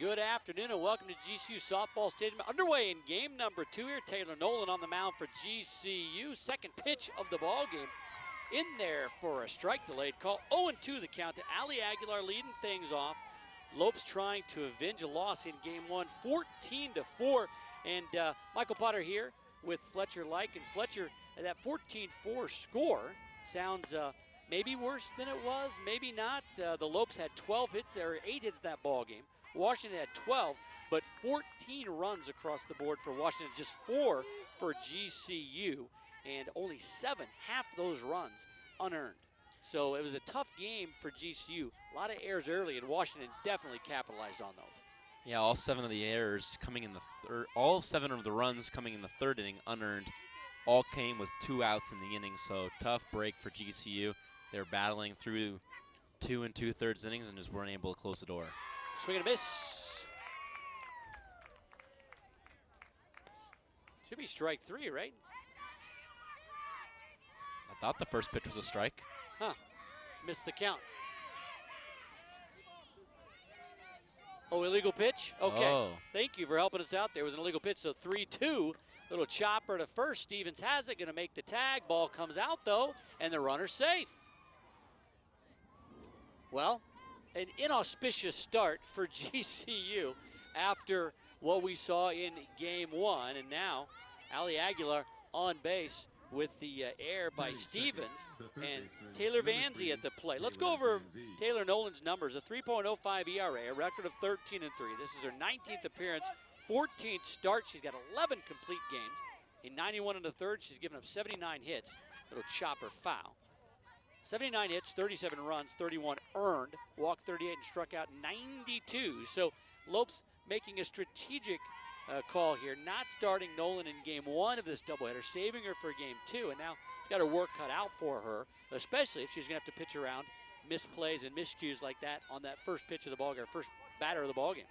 Good afternoon and welcome to GCU Softball Stadium. Underway in game number 2 here. Taylor Nolan on the mound for GCU. Second pitch of the ball game. In there for a strike delayed call. 0-2 the count to Ali Aguilar leading things off. Lopes trying to avenge a loss in game 1, 14-4. And Michael Potter here with Fletcher Like. And Fletcher, that 14-4 score sounds maybe worse than it was, maybe not. The Lopes had 12 hits there, 8 hits in that ball game. Washington had 12, but 14 runs across the board for Washington, just 4 for GCU, and only 7, half those runs unearned. So it was a tough game for GCU. A lot of errors early, and Washington definitely capitalized on those. Yeah, all 7 of the errors coming in the third, all 7 of the runs coming in the third inning unearned, all came with 2 outs in the inning. So tough break for GCU. They're battling through 2 2/3 innings and just weren't able to close the door. Swing and a miss. Should be strike 3, right? I thought the first pitch was a strike. Huh. Missed the count. Oh, illegal pitch? Okay. Oh. Thank you for helping us out. There was an illegal pitch, so 3-2. Little chopper to first. Stevens has it, going to make the tag. Ball comes out, though, and the runner's safe. Well, an inauspicious start for GCU after what we saw in game 1. And now, Ali Aguilar on base with the error by Stevens and Taylor Vanzi at the plate. Let's go over Taylor Nolan's numbers. A 3.05 ERA, a record of 13-3. This is her 19th appearance, 14th start. She's got 11 complete games. In 91 1/3, she's given up 79 hits. Little chopper foul. 79 hits, 37 runs, 31 earned, walked 38 and struck out 92. So Lopes making a strategic call here, not starting Nolan in game 1 of this doubleheader, saving her for game 2, and now she's got her work cut out for her, especially if she's going to have to pitch around misplays and miscues like that on that first pitch of the ballgame, first batter of the ballgame.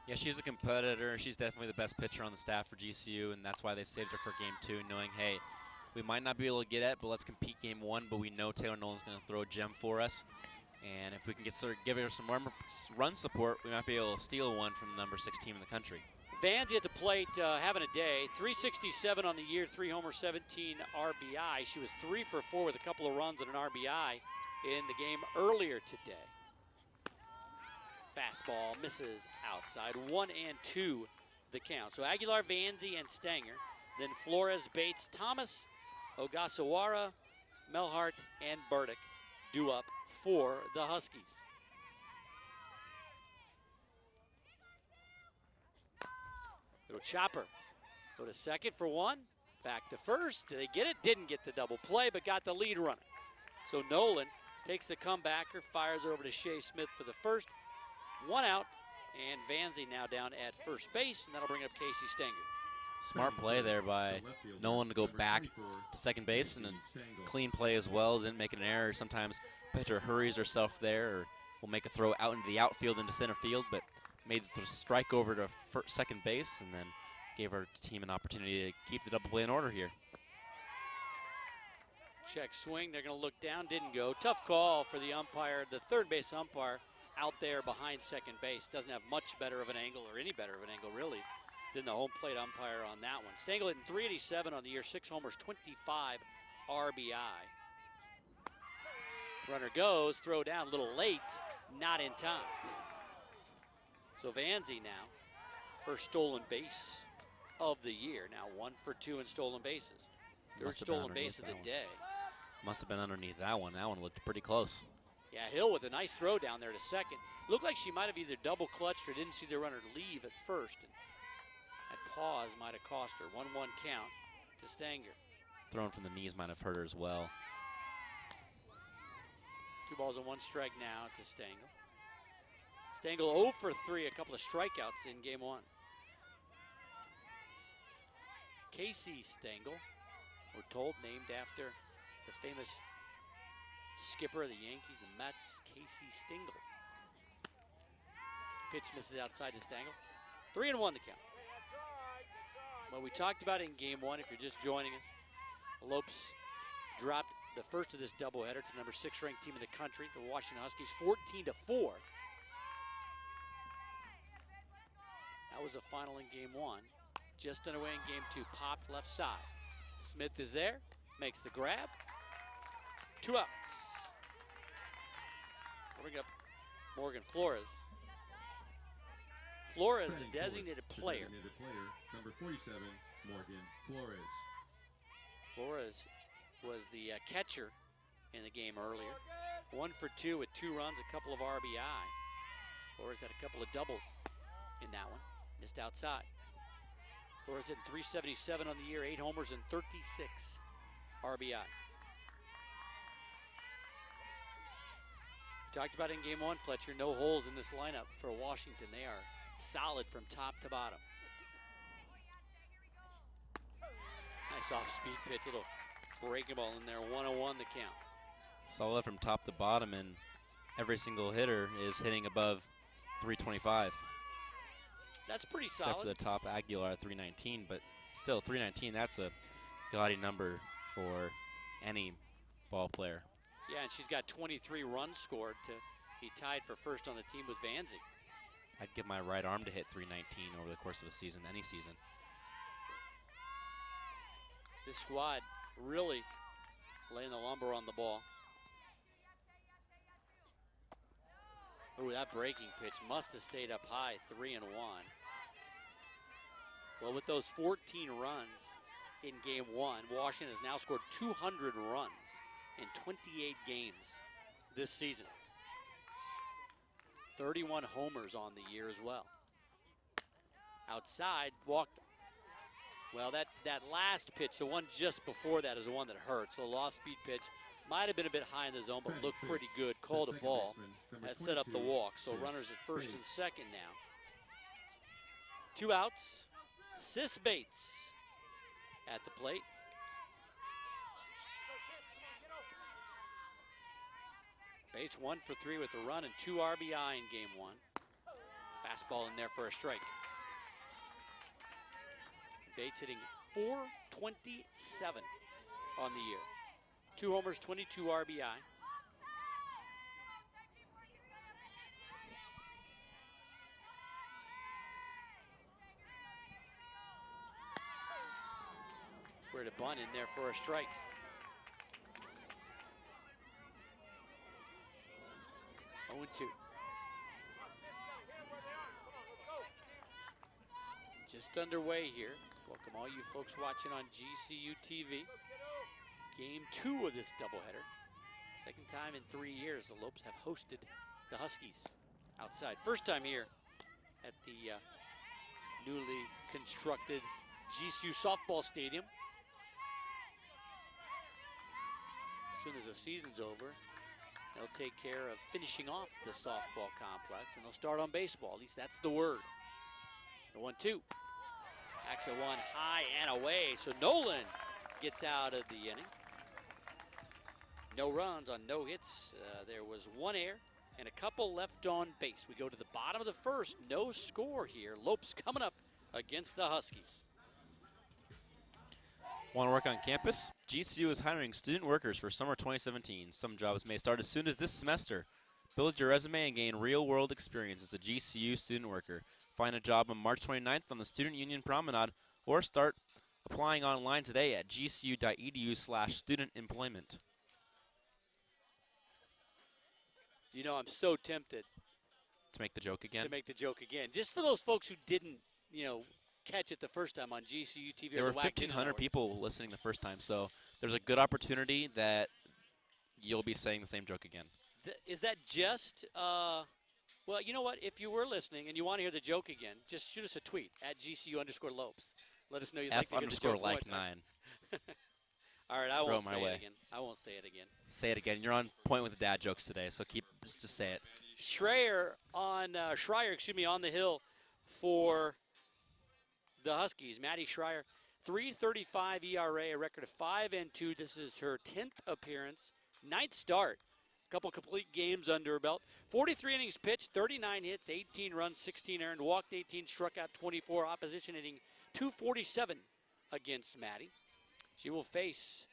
Yeah, she's a competitor. She's definitely the best pitcher on the staff for GCU, and that's why they saved her for game 2, knowing, hey, we might not be able to get it, but let's compete game 1, but we know Taylor Nolan's going to throw a gem for us. And if we can give her some run support, we might be able to steal one from the number 6 team in the country. Vanzi at the plate having a day. 367 on the year, 3 homers, 17 RBI. She was 3 for 4 with a couple of runs and an RBI in the game earlier today. Fastball misses outside. 1-2 the count. So Aguilar, Vanzi, and Stanger. Then Flores, Bates, Thomas, Ogasawara, Melhart, and Burdick due up for the Huskies. Little chopper. Go to second for 1. Back to first. Did they get it? Didn't get the double play, but got the lead running. So Nolan takes the comebacker, fires over to Shea Smith for the first. 1 out, and Vanzi now down at first base, and that'll bring up Casey Stanger. Smart play there by Nolan to go back to second base, and a clean play as well. Didn't make an error. Sometimes pitcher hurries herself there, or will make a throw out into the outfield into center field, but made the strike over to second base, and then gave our team an opportunity to keep the double play in order here. Check swing. They're going to look down. Didn't go. Tough call for the umpire, the third base umpire, out there behind second base. Doesn't have much better of an angle, or any better of an angle, really, than the home plate umpire on that one. Stengel hitting .387 on the year, 6 homers, 25 RBI. Runner goes, throw down a little late, not in time. So Vanzi now, first stolen base of the year. Now 1 for 2 in stolen bases. Third stolen base of the day. Must have been underneath that one. That one looked pretty close. Yeah, Hill with a nice throw down there to second. Looked like she might have either double clutched or didn't see the runner leave at first. And that pause might have cost her. 1-1 count to Stanger. Thrown from the knees might have hurt her as well. 2 balls and 1 strike now to Stengel. Stengel 0 for 3, a couple of strikeouts in game 1. Casey Stengel, we're told, named after the famous skipper of the Yankees, the Mets, Casey Stengel. Pitch misses outside to Stengel. 3-1 the count. Well, we talked about it in game 1, if you're just joining us. Lopes dropped the first of this doubleheader to number 6 ranked team in the country, the Washington Huskies, 14-4. That was the final in game 1. Just underway in game 2. Popped left side. Smith is there. Makes the grab. 2 outs. Bring up Morgan Flores. Flores, the designated player. Number 47, Morgan Flores. Flores was the catcher in the game earlier. 1 for 2 with 2 runs, a couple of RBI. Flores had a couple of doubles in that one. Missed outside. Flores hitting .377 on the year, 8 homers and 36 RBI. Talked about in game 1, Fletcher, no holes in this lineup for Washington. They are solid from top to bottom. Nice off-speed pitch, little breaking ball in there, 1-0 the count. Solid from top to bottom, and every single hitter is hitting above 325. That's pretty solid. Except for the top Aguilar, 319, but still 319, that's a gaudy number for any ball player. Yeah, and she's got 23 runs scored to be tied for first on the team with Vanzy. I'd give my right arm to hit 319 over the course of a season, any season. This squad really laying the lumber on the ball. Ooh, that breaking pitch must have stayed up high, 3-1. Well, with those 14 runs in game 1, Washington has now scored 200 runs in 28 games this season. 31 homers on the year as well. Outside, walked. Well, that last pitch, the one just before that, is the one that hurt. So, off-speed pitch might have been a bit high in the zone, but looked pretty good. Called a ball. That set up the walk. So, runners at first and second now. 2 outs. Sis Bates at the plate. Bates 1 for 3 with a run and 2 RBI in game 1. Fastball in there for a strike. Bates hitting .427 on the year. 2 homers, 22 RBI. Squared a bunt in there for a strike. Oh, 2. Just underway here. Welcome all you folks watching on GCU TV. Game 2 of this doubleheader. Second time in 3 years the Lopes have hosted the Huskies outside. First time here at the newly constructed GCU softball stadium. As soon as the season's over, they'll take care of finishing off the softball complex, and they'll start on baseball. At least that's the word. The 1-2. Backs at 1 high and away. So Nolan gets out of the inning. No runs on no hits. There was 1 error and a couple left on base. We go to the bottom of the first. No score here. Lopes coming up against the Huskies. Want to work on campus? GCU is hiring student workers for summer 2017. Some jobs may start as soon as this semester. Build your resume and gain real-world experience as a GCU student worker. Find a job on March 29th on the Student Union Promenade or start applying online today at gcu.edu/student-employment. You know, I'm so tempted to make the joke again. Just for those folks who didn't, catch it the first time on GCU TV. There were 1,500 people listening the first time, so there's a good opportunity that you'll be saying the same joke again. Is that just, well, you know what? If you were listening and you want to hear the joke again, just shoot us a tweet at GCU_Lopes. Let us know you'd like to hear the joke. F_like9. All right, I won't say it again. I won't say it again. Say it again. You're on point with the dad jokes today, so just say it. Schreier on the hill for the Huskies. Maddie Schreier, 3.35 ERA, a record of 5-2. This is her 10th appearance, 9th start. A couple complete games under her belt. 43 innings pitched, 39 hits, 18 runs, 16 earned, walked 18, struck out 24. Opposition hitting .247 against Maddie. She will face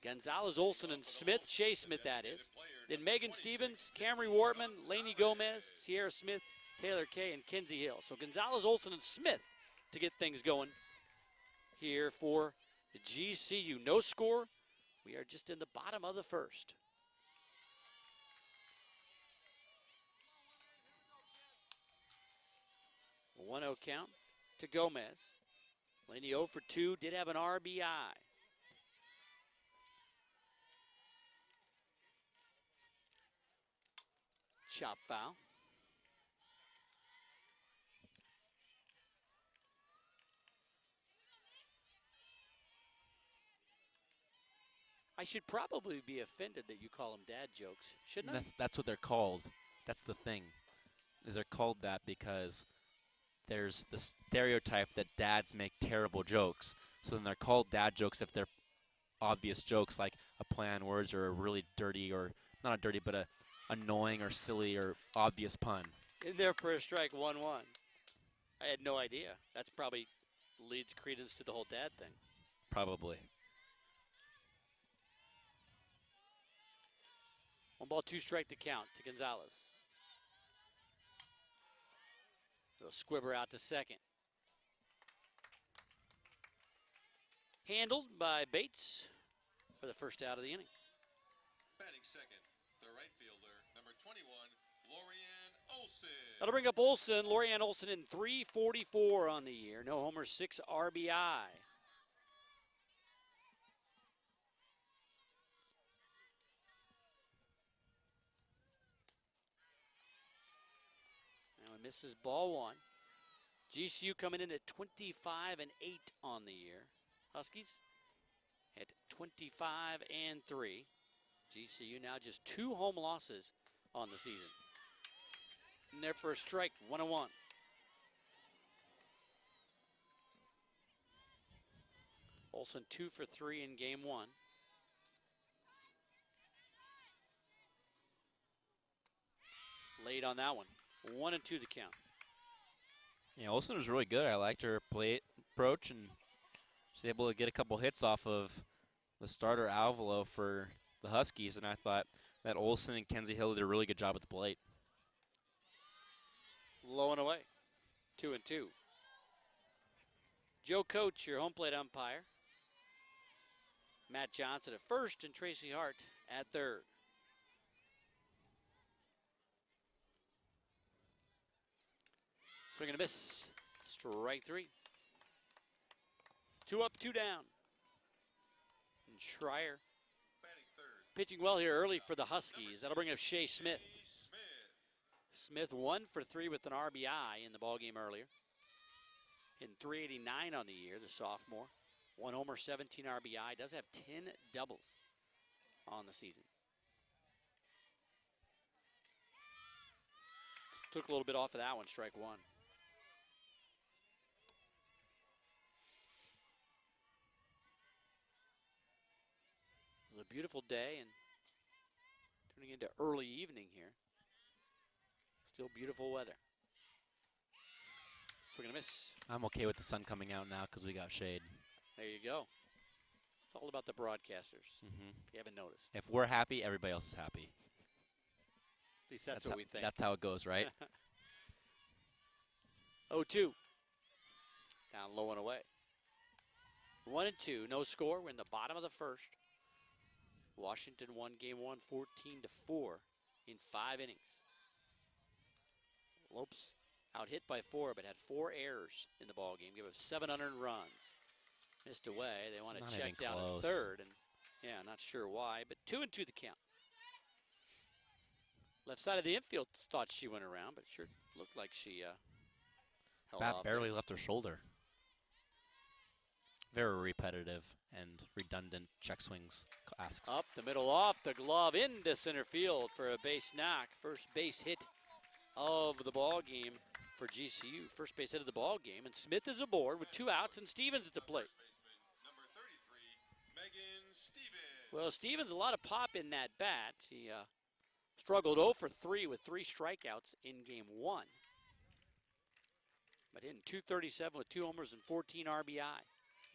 Gonzalez, Olsen, and Smith. Shea Smith, that is. Then Megan Stevens, Camry Wortman, Lainey Gomez, Sierra Smith, Taylor Kay, and Kinsey Hill. So Gonzalez, Olson, and Smith to get things going here for GCU. No score. We are just in the bottom of the first. A 1-0 count to Gomez. Laney 0 for 2, did have an RBI. Chop foul. I should probably be offended that you call them dad jokes, shouldn't I? That's what they're called. That's the thing, is they're called that because there's the stereotype that dads make terrible jokes. So then they're called dad jokes if they're obvious jokes, like a play on words or a really dirty, or not a dirty, but a annoying or silly or obvious pun. In there for a strike, 1-1. I had no idea. That's probably leads credence to the whole dad thing. Probably. 1 ball, 2 strike to count to Gonzalez. They'll squibber out to second. Handled by Bates for the first out of the inning. Batting second, the right fielder, number 21, Lorianne Olson. That'll bring up Olson. Lorianne Olson in 344 on the year. No homers, 6 RBI. Misses ball 1. GCU coming in at 25-8 on the year. Huskies at 25-3. GCU now just 2 home losses on the season. And there for a strike, 1-1. Olson 2 for 3 in game 1. Late on that one. 1-2 to count. Yeah, Olson was really good. I liked her plate approach, and she was able to get a couple hits off of the starter Alvalo for the Huskies, and I thought that Olson and Kenzie Hill did a really good job at the plate. Low and away. 2-2. Joe Coach, your home plate umpire. Matt Johnson at first and Tracy Hart at third. Swing and a miss. Strike 3. 2 up, 2 down. And Schreier pitching well here early for the Huskies. That'll bring up Shea Smith. Smith 1 for 3 with an RBI in the ballgame earlier. Hitting .389 on the year, the sophomore. 1 homer, 17 RBI. Does have 10 doubles on the season. Took a little bit off of that one, strike 1. A beautiful day and turning into early evening here. Still beautiful weather. Swing and a miss. I'm okay with the sun coming out now because we got shade. There you go. It's all about the broadcasters. Mm-hmm. If you haven't noticed. If we're happy, everybody else is happy. At least that's what we think. That's how it goes, right? 0-2. Down low and away. 1-2. No score. We're in the bottom of the first. Washington won game 1 14-4 in 5 innings. Lopes out hit by 4, but had 4 errors in the ball game. Gave up 700 runs. Missed away. They want to check down at third, and yeah, not sure why, but 2-2 the count. Left side of the infield thought she went around, but sure looked like she held Bat off barely there. left her shoulder. Very repetitive and redundant check swings asks. Up the middle, off the glove, into center field for a base knock. First base hit of the ball game for GCU. First base hit of the ball game, and Smith is aboard with 2 outs, and Stevens at the plate. Number 33, Megan Stevens. Well, Stevens, a lot of pop in that bat. He struggled 0 for 3 with 3 strikeouts in game 1. But hitting .237 with 2 homers and 14 RBI.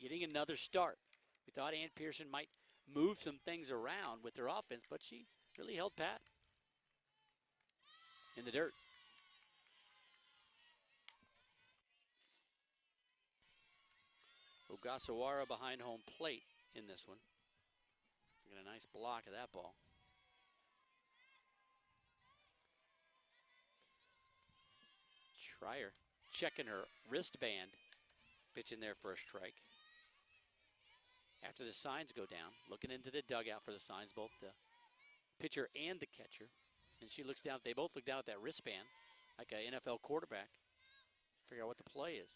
Getting another start. We thought Ann Pearson might move some things around with their offense, but she really held pat in the dirt. Ogasawara behind home plate in this one. Got a nice block of that ball. Schreier checking her wristband. Pitch in there for a strike. After the signs go down, looking into the dugout for the signs, both the pitcher and the catcher. And she looks down, they both look down at that wristband like an NFL quarterback. Figure out what the play is.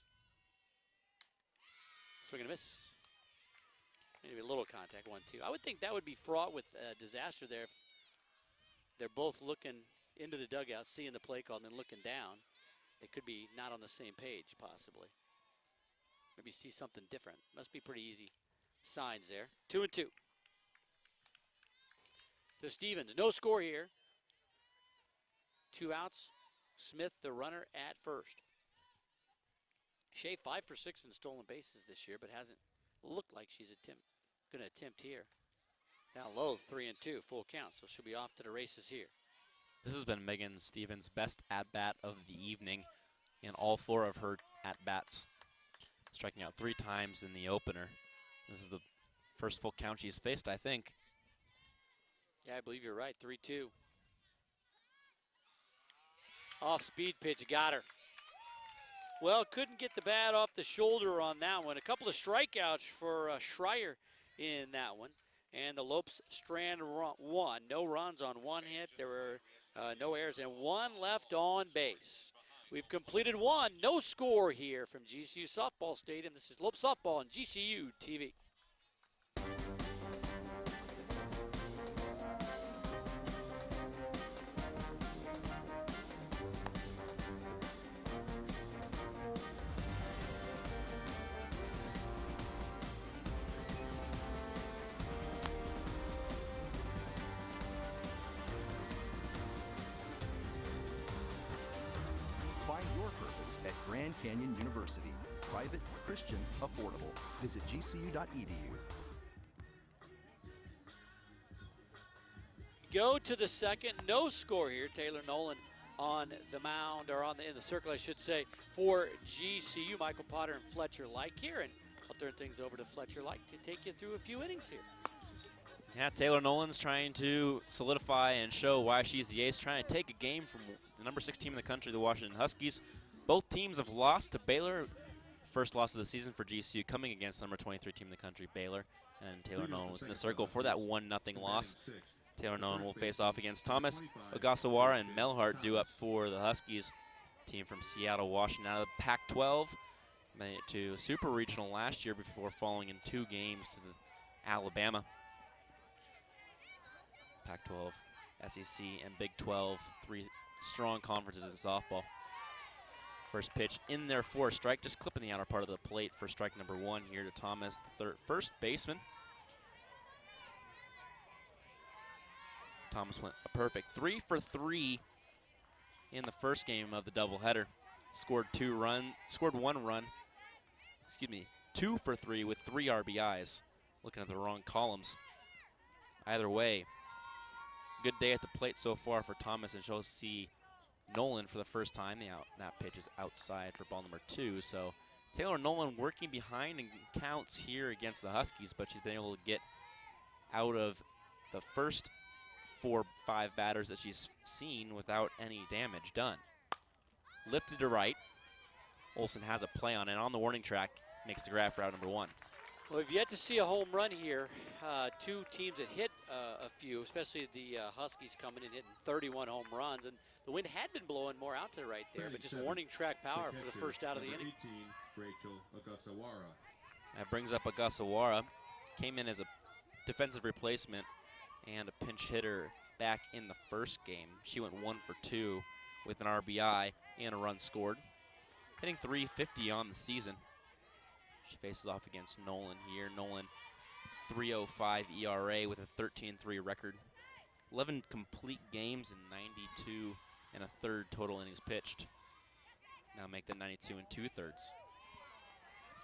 Swing and a miss. Maybe a little contact, 1-2. I would think that would be fraught with disaster there if they're both looking into the dugout, seeing the play call, and then looking down. They could be not on the same page, possibly. Maybe see something different. Must be pretty easy signs there. 2-2. To Stevens. No score here. 2 outs. Smith, the runner, at first. Shea 5 for 6 in stolen bases this year, but hasn't looked like she's going to attempt here. Down low, 3-2, full count, so she'll be off to the races here. This has been Megan Stevens' best at-bat of the evening in all 4 of her at-bats, striking out 3 times in the opener. This is the first full count she's faced, I think. Yeah, I believe you're right, 3-2. Off-speed pitch, got her. Well, couldn't get the bat off the shoulder on that one. A couple of strikeouts for Schreier in that one. And the Lopes Strand won. No runs on 1 hit. There were no errors and 1 left on base. We've completed 1. No score here from GCU Softball Stadium. This is Lopes Softball on GCU TV. Find your purpose at Grand Canyon University. Private, Christian, affordable. Visit gcu.edu. Go to the second. No score here. Taylor Nolan on the mound, or in the circle, I should say, for GCU. Michael Potter and Fletcher Like here. And I'll turn things over to Fletcher Like to take you through a few innings here. Yeah, Taylor Nolan's trying to solidify and show why she's the ace, trying to take a game from the number 6 team in the country, the Washington Huskies. Both teams have lost to Baylor. First loss of the season for GCU, coming against the number 23 team in the country, Baylor. And Taylor Nolan was in the circle for that 1-0 loss. Taylor Nolan will face off against Thomas, Ogasawara, and Melhart due up for the Huskies. Team from Seattle, Washington, out of the Pac-12. Made it to Super Regional last year before falling in 2 games to the Alabama. Pac-12, SEC, and Big 12, 3 strong conferences in softball. First pitch in there for a strike, just clipping the outer part of the plate for strike number 1 here to Thomas, the first baseman. Thomas went a perfect 3 for 3 in the first game of the doubleheader. Scored 1 run. 2 for 3 with 3 RBIs. Looking at the wrong columns. Either way, good day at the plate so far for Thomas, and she'll see Nolan for the first time. That pitch is outside for ball number 2. So Taylor Nolan working behind in counts here against the Huskies, but she's been able to get out of the first 4-5 batters that she's seen without any damage done. Lifted to right. Olsen has a play on it on the warning track. Makes the grab for out number 1. Well, we've yet to see a home run here. 2 teams that hit a few, especially the Huskies coming in hitting 31 home runs. And the wind had been blowing more out to the right there, but just warning track power for the first out of the inning. 18, Rachel Ogasawara. That brings up Ogasawara. Came in as a defensive replacement and a pinch hitter back in the first game. She went 1 for 2 with an RBI and a run scored. Hitting .350 on the season. She faces off against Nolan here. Nolan, 3.05 ERA with a 13-3 record. 11 complete games and 92 and a third total innings pitched. Now make that 92 2/3.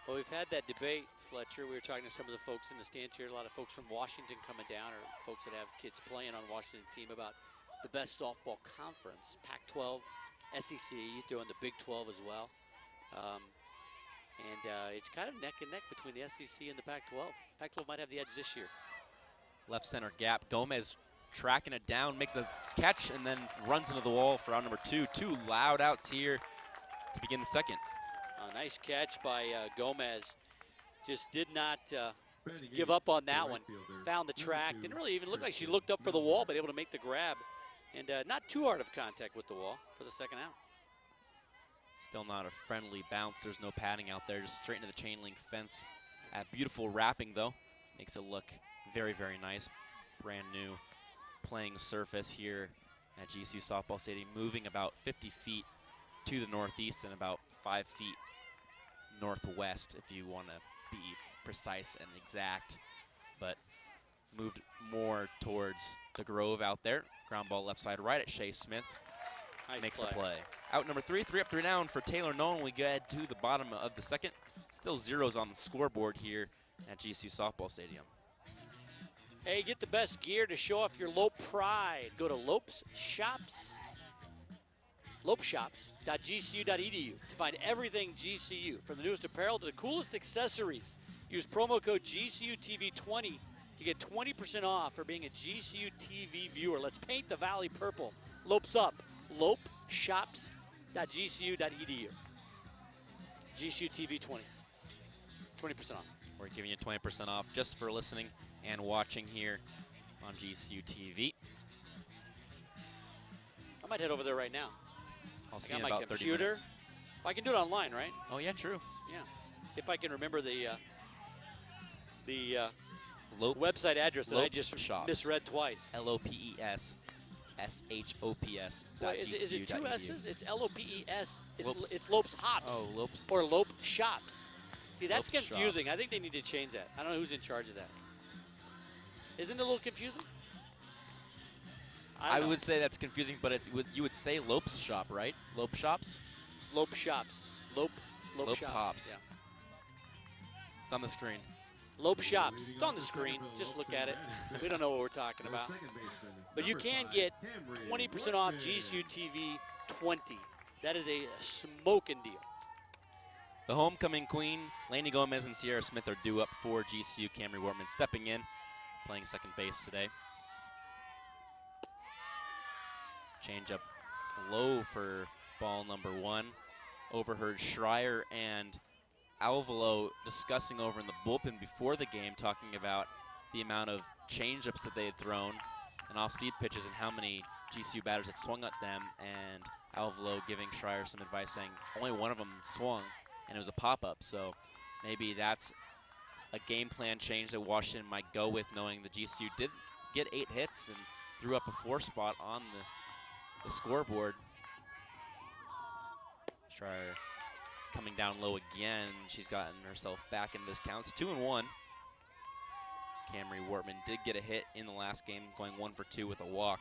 Well, we've had that debate, Fletcher. We were talking to some of the folks in the stands here, a lot of folks from Washington coming down, or folks that have kids playing on Washington team, about the best softball conference, Pac-12, SEC, doing the Big 12 as well. And it's kind of neck and neck between the SEC and the Pac-12. Pac-12 might have the edge this year. Left center gap. Gomez tracking it down, makes a catch, and then runs into the wall for out number 2. 2 loud outs here to begin the second. A nice catch by Gomez. Just did not give up on that one. Found the track. Didn't really even look like she looked up for the wall, but able to make the grab. And not too hard of contact with the wall for the second out. Still not a friendly bounce. There's no padding out there. Just straight into the chain link fence. Beautiful wrapping, though. Makes it look very, very nice. Brand new playing surface here at GCU Softball Stadium. Moving about 50 feet to the northeast and about 5 feet northwest, if you want to be precise and exact. But moved more towards the Grove out there. Ground ball left side right at Shea Smith. Nice Makes play. a play. Out number 3, 3 up, 3 down for Taylor Nolan. We get to the bottom of the second. Still zeros on the scoreboard here at GCU Softball Stadium. Hey, get the best gear to show off your Lope pride. Go to Lope's Shops, lopeshops.gcu.edu to find everything GCU, from the newest apparel to the coolest accessories. Use promo code GCUTV20 to get 20% off for being a GCU TV viewer. Let's paint the Valley purple. Lope's up. lopeshops.gcu.edu. GCU TV 20. 20% off. We're giving you 20% off just for listening and watching here on GCU TV. I might head over there right now. I'll see got you in my about 30 computer. minutes. I can do it online, right? Oh, yeah, true. Yeah. If I can remember the Lope website address that I Lope's just Shops. misread twice. LOPESSHOPS. No, is it 2 S's? It's LOPES. Lopes. It's Lope's Hops. Oh, Lopes. Or Lope Shops. See, that's Lope's confusing. Shops. I think they need to change that. I don't know who's in charge of that. Isn't it a little confusing? I would say that's confusing, but you would say Lope's Shop, right? Lope Shops? Lope Shops. Lope Lope's Shops. Hops. Yeah. It's on the screen. Lope Shops. It's on the screen. Just look at it. We don't know what we're talking about. But you can get 20% off GCU TV 20. That is a smoking deal. The homecoming queen, Lainey Gomez and Sierra Smith, are due up for GCU. Camry Wortman stepping in, playing second base today. Change up low for ball number 1. Overheard Schreier and Alvalo discussing over in the bullpen before the game, talking about the amount of change-ups that they had thrown and off-speed pitches and how many GCU batters had swung at them, and Alvalo giving Schreier some advice saying only one of them swung, and it was a pop-up. So maybe that's a game plan change that Washington might go with, knowing the GCU did get 8 hits and threw up a 4 spot on the scoreboard. Schreier coming down low again. She's gotten herself back in this count. It's 2-1. Camry Wortman did get a hit in the last game, going 1 for 2 with a walk.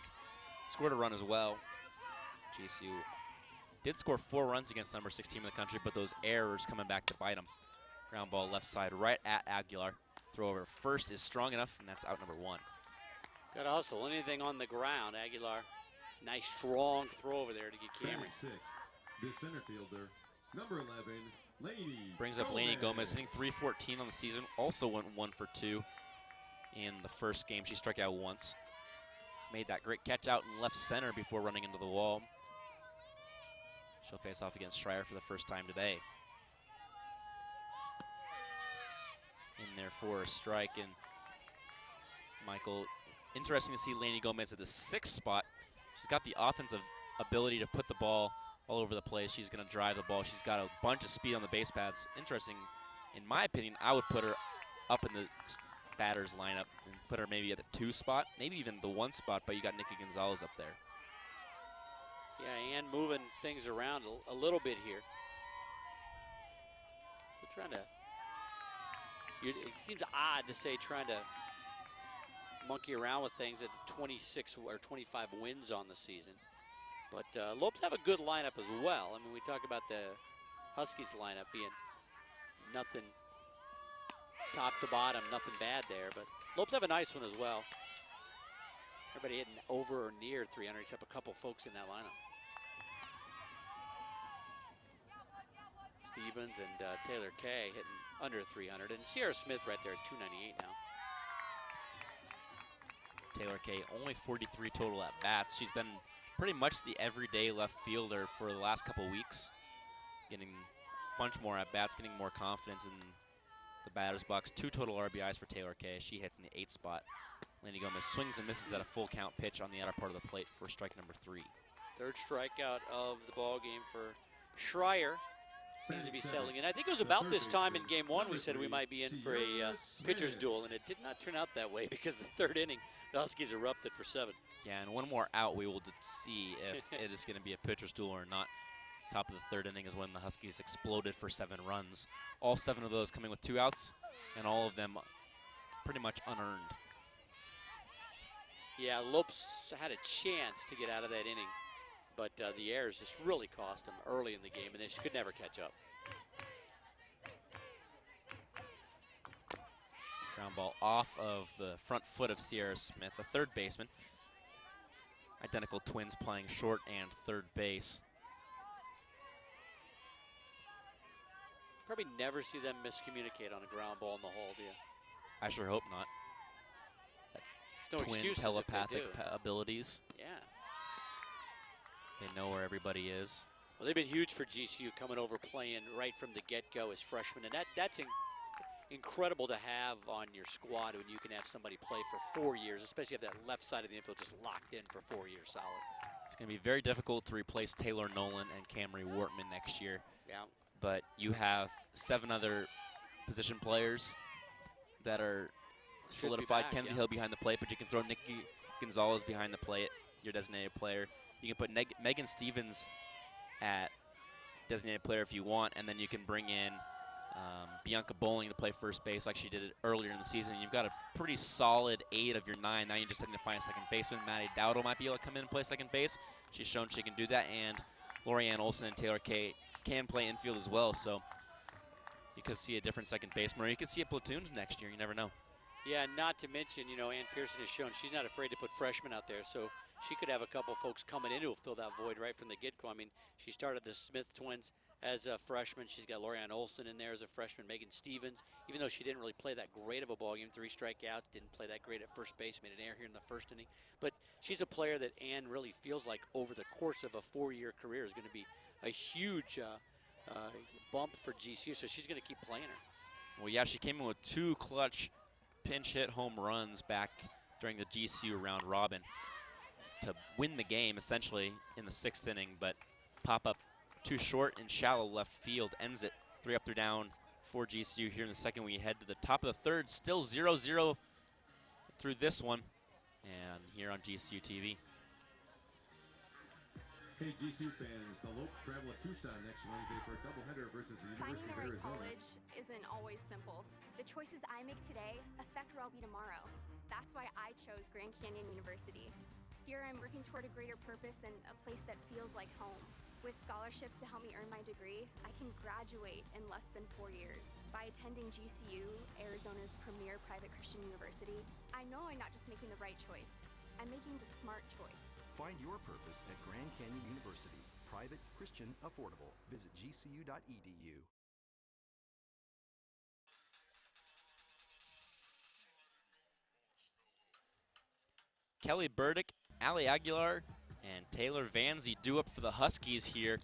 Scored a run as well. GCU did score 4 runs against the number 6 team in the country, but those errors coming back to bite them. Ground ball left side right at Aguilar. Throw over first is strong enough, and that's out number 1. Got to hustle. Anything on the ground, Aguilar. Nice, strong throw over there to get Camry. The center fielder, number 11, Lainey. Brings up Lainey Gomez, hitting .314 on the season. Also went 1 for 2 in the first game. She struck out once. Made that great catch out in left center before running into the wall. She'll face off against Schreier for the first time today. In there for a strike. And Michael, interesting to see Lainey Gomez at the 6th spot. She's got the offensive ability to put the ball all over the place. She's going to drive the ball. She's got a bunch of speed on the base paths. Interesting, in my opinion, I would put her up in the batter's lineup and put her maybe at the 2 spot, maybe even the 1 spot, but you got Nikki Gonzalez up there. Yeah, and moving things around a little bit here. So trying to, it seems odd to say trying to monkey around with things at 26 or 25 wins on the season. But Lopes have a good lineup as well. I mean, we talk about the Huskies lineup being nothing top to bottom, nothing bad there. But Lopes have a nice one as well. Everybody hitting over or near 300 except a couple folks in that lineup. Stevens and Taylor Kay hitting under 300, and Sierra Smith right there at 298 now. Taylor Kay only 43 total at bats. She's been pretty much the everyday left fielder for the last couple weeks, getting a bunch more at bats, getting more confidence in the batter's box. 2 total RBIs for Taylor Kay. She hits in the 8th spot. Laney Gomez swings and misses at a full count pitch on the outer part of the plate for strike number 3. Third strikeout of the ball game for Schreier. Seems to be settling in. I think it was about this time in game 1 we said we might be in for a pitcher's duel, and it did not turn out that way because the 3rd inning, the Huskies erupted for 7. Yeah, and one more out, we will see if it is going to be a pitcher's duel or not. Top of the 3rd inning is when the Huskies exploded for 7 runs. All 7 of those coming with 2 outs, and all of them pretty much unearned. Yeah, Lopes had a chance to get out of that inning, but the errors just really cost him early in the game, and they could never catch up. Ground ball off of the front foot of Sierra Smith, a third baseman. Identical twins playing short and third base. Probably never see them miscommunicate on a ground ball in the hole, do you? I sure hope not. There's no Twin excuses telepathic if they do. abilities. Yeah. They know where everybody is. Well, they've been huge for GCU coming over playing right from the get-go as freshmen, and that's incredible to have on your squad when you can have somebody play for 4 years, especially if that left side of the infield just locked in for 4 years solid. It's going to be very difficult to replace Taylor Nolan and Camry Wortman next year. Yeah. But you have 7 other position players that are solidified. back, Kenzie yeah. Hill behind the plate, but you can throw Nikki Gonzalez behind the plate, your designated player. You can put Megan Stevens at designated player if you want, and then you can bring in Bianca Bowling to play first base like she did it earlier in the season. You've got a pretty solid 8 of your 9. Now you just need to find a second baseman. Maddie Dowdle might be able to come in and play second base. She's shown she can do that, and Lorianne Olson and Taylor Kay can play infield as well, so you could see a different second baseman, or you could see a platoon next year. You never know. Yeah, not to mention, you know, Ann Pearson has shown she's not afraid to put freshmen out there, so she could have a couple folks coming in who will fill that void right from the get-go. I mean, she started the Smith twins as a freshman. She's got Lorianne Olson in there as a freshman. Megan Stevens, even though she didn't really play that great of a ball game, 3 strikeouts, didn't play that great at first base, made an error here in the first inning. But she's a player that Ann really feels like over the course of a 4-year career is going to be a huge bump for GCU, so she's going to keep playing her. Well, yeah, she came in with 2 clutch pinch hit home runs back during the GCU round robin to win the game essentially in the 6th inning, but pop up too short and shallow left field ends it. 3 up, 3 down for GCU here in the second. We head to the top of the 3rd, still 0-0 through this one, and here on GCU TV. Hey GCU fans, the Lopes travel to Tucson next Wednesday for a doubleheader versus the Finding University the of right Arizona. college isn't always simple. The choices I make today affect where I'll be tomorrow. That's why I chose Grand Canyon University. Here I'm working toward a greater purpose and a place that feels like home. With scholarships to help me earn my degree, I can graduate in less than 4 years. By attending GCU, Arizona's premier private Christian university, I know I'm not just making the right choice, I'm making the smart choice. Find your purpose at Grand Canyon University. Private, Christian, affordable. Visit gcu.edu. Kelly Burdick, Ali Aguilar, and Taylor Vanzie due up for the Huskies here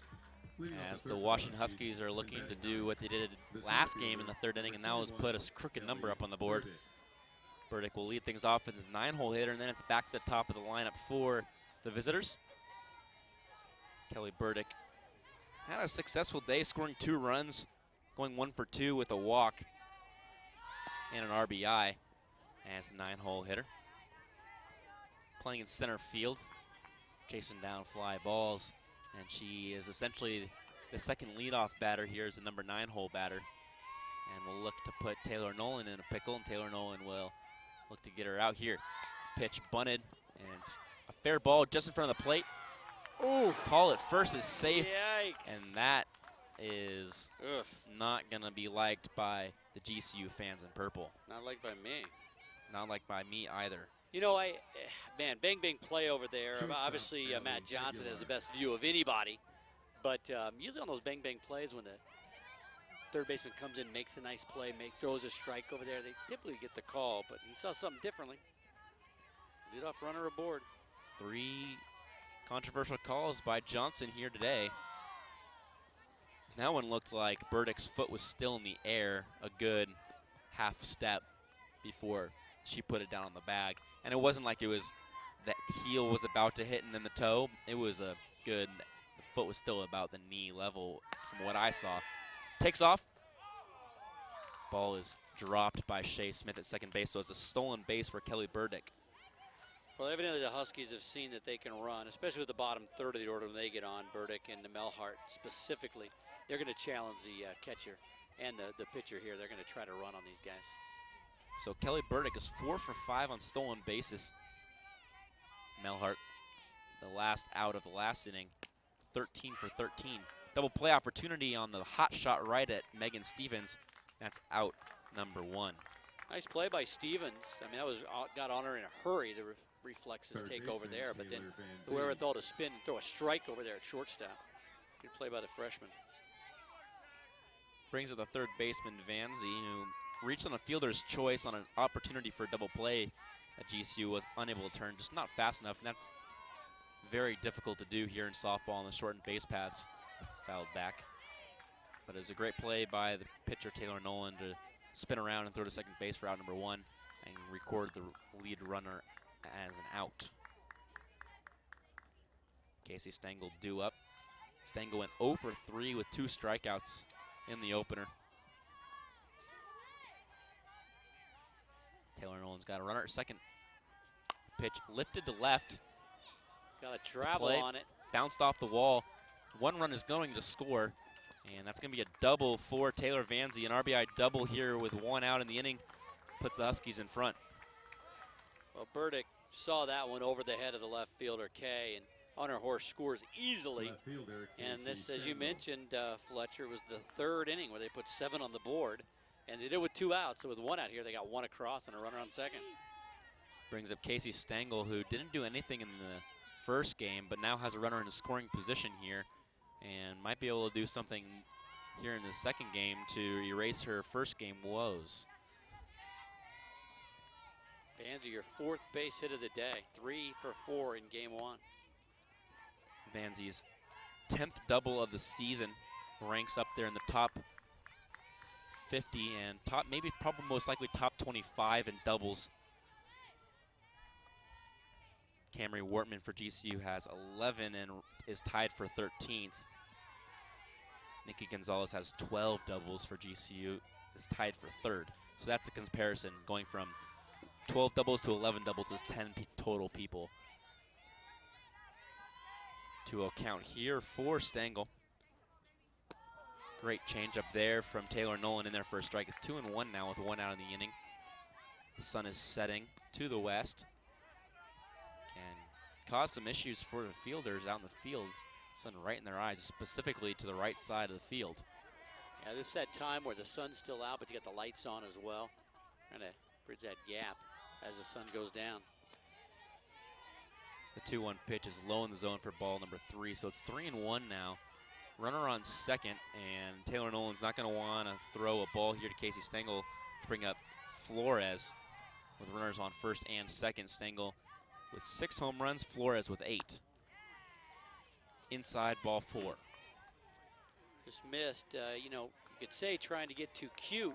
as the Washington Huskies are looking to do what they did last game in the 3rd inning, and that was put a crooked number up on the board. Burdick will lead things off with a 9-hole hitter, and then it's back to the top of the lineup for the visitors. Kelly Burdick had a successful day, scoring 2 runs, going 1 for 2 with a walk and an RBI as a 9-hole hitter. Playing in center field, chasing down fly balls, and she is essentially the second leadoff batter here as the number 9-hole batter. And we'll look to put Taylor Nolan in a pickle, and Taylor Nolan will look to get her out here. Pitch bunted, and it's a fair ball just in front of the plate. Ooh, call it first is safe. Yikes. And that is not going to be liked by the GCU fans in purple. Not liked by me. Not liked by me either. You know, man, bang play over there. Obviously, Matt Johnson has the best view of anybody. But usually on those bang plays, when the third baseman comes in, makes a nice play, throws a strike over there, they typically get the call, but he saw something differently. Leadoff runner aboard. 3 controversial calls by Johnson here today. That one looked like Burdick's foot was still in the air a good half step before she put it down on the bag. And it wasn't like it was the heel was about to hit and then the toe. It was a good, the foot was still about the knee level from what I saw. Takes off. Ball is dropped by Shea Smith at second base, so it's a stolen base for Kelly Burdick. Well, evidently the Huskies have seen that they can run, especially with the bottom third of the order when they get on, Burdick and Melhart specifically. They're going to challenge the catcher and the pitcher here. They're going to try to run on these guys. So Kelly Burdick is 4 for 5 on stolen bases. Melhart, the last out of the last inning, 13 for 13. Double play opportunity on the hot shot right at Megan Stevens. That's out number 1. Nice play by Stevens. I mean, that was got on her in a hurry. The reflexes take over there, but then the wherewithal to spin and throw a strike over there at shortstop. Good play by the freshman. Brings up the third baseman, Vanzi, who reached on a fielder's choice on an opportunity for a double play that GCU was unable to turn, just not fast enough, and that's very difficult to do here in softball on the shortened base paths. Fouled back. But it was a great play by the pitcher, Taylor Nolan, to spin around and throw to second base for out number 1 and record the lead runner as an out. Casey Stengel due up. Stengel went 0 for 3 with 2 strikeouts in the opener. Taylor Nolan's got a runner at second. Pitch lifted to left. Got a travel on it. Bounced off the wall. 1 run is going to score. And that's going to be a double for Taylor Vanzi. An RBI double here with 1 out in the inning. Puts the Huskies in front. Well, Burdick saw that one over the head of the left fielder, Kay, and on her horse scores easily. And this, as you mentioned, Fletcher, was the 3rd inning where they put 7 on the board. And they did it with 2 outs. So with 1 out here, they got 1 across and a runner on second. Brings up Casey Stengel, who didn't do anything in the first game, but now has a runner in a scoring position here. And might be able to do something here in the second game to erase her first game woes. Vanzi, your 4th base hit of the day. 3 for 4 in game 1. Vanzi's 10th double of the season, ranks up there in the top 50 and probably most likely top 25 in doubles. Camry Wortman for GCU has 11 and is tied for 13th. Nikki Gonzalez has 12 doubles for GCU, is tied for 3rd. So that's the comparison. Going from 12 doubles to 11 doubles is 10 total people. 2-0 count here for Stengel. Great change up there from Taylor Nolan in their first strike. It's 2-1 now with 1 out in the inning. The sun is setting to the west. Can cause some issues for the fielders out in the field. Sun right in their eyes, specifically to the right side of the field. Yeah, this is that time where the sun's still out, but you got the lights on as well. Trying to bridge that gap as the sun goes down. The 2-1 pitch is low in the zone for ball number 3, so it's 3-1 now. Runner on second, and Taylor Nolan's not going to want to throw a ball here to Casey Stengel to bring up Flores with runners on first and second. Stengel with 6 home runs, Flores with 8. Inside, ball 4. Just missed, you could say trying to get too cute,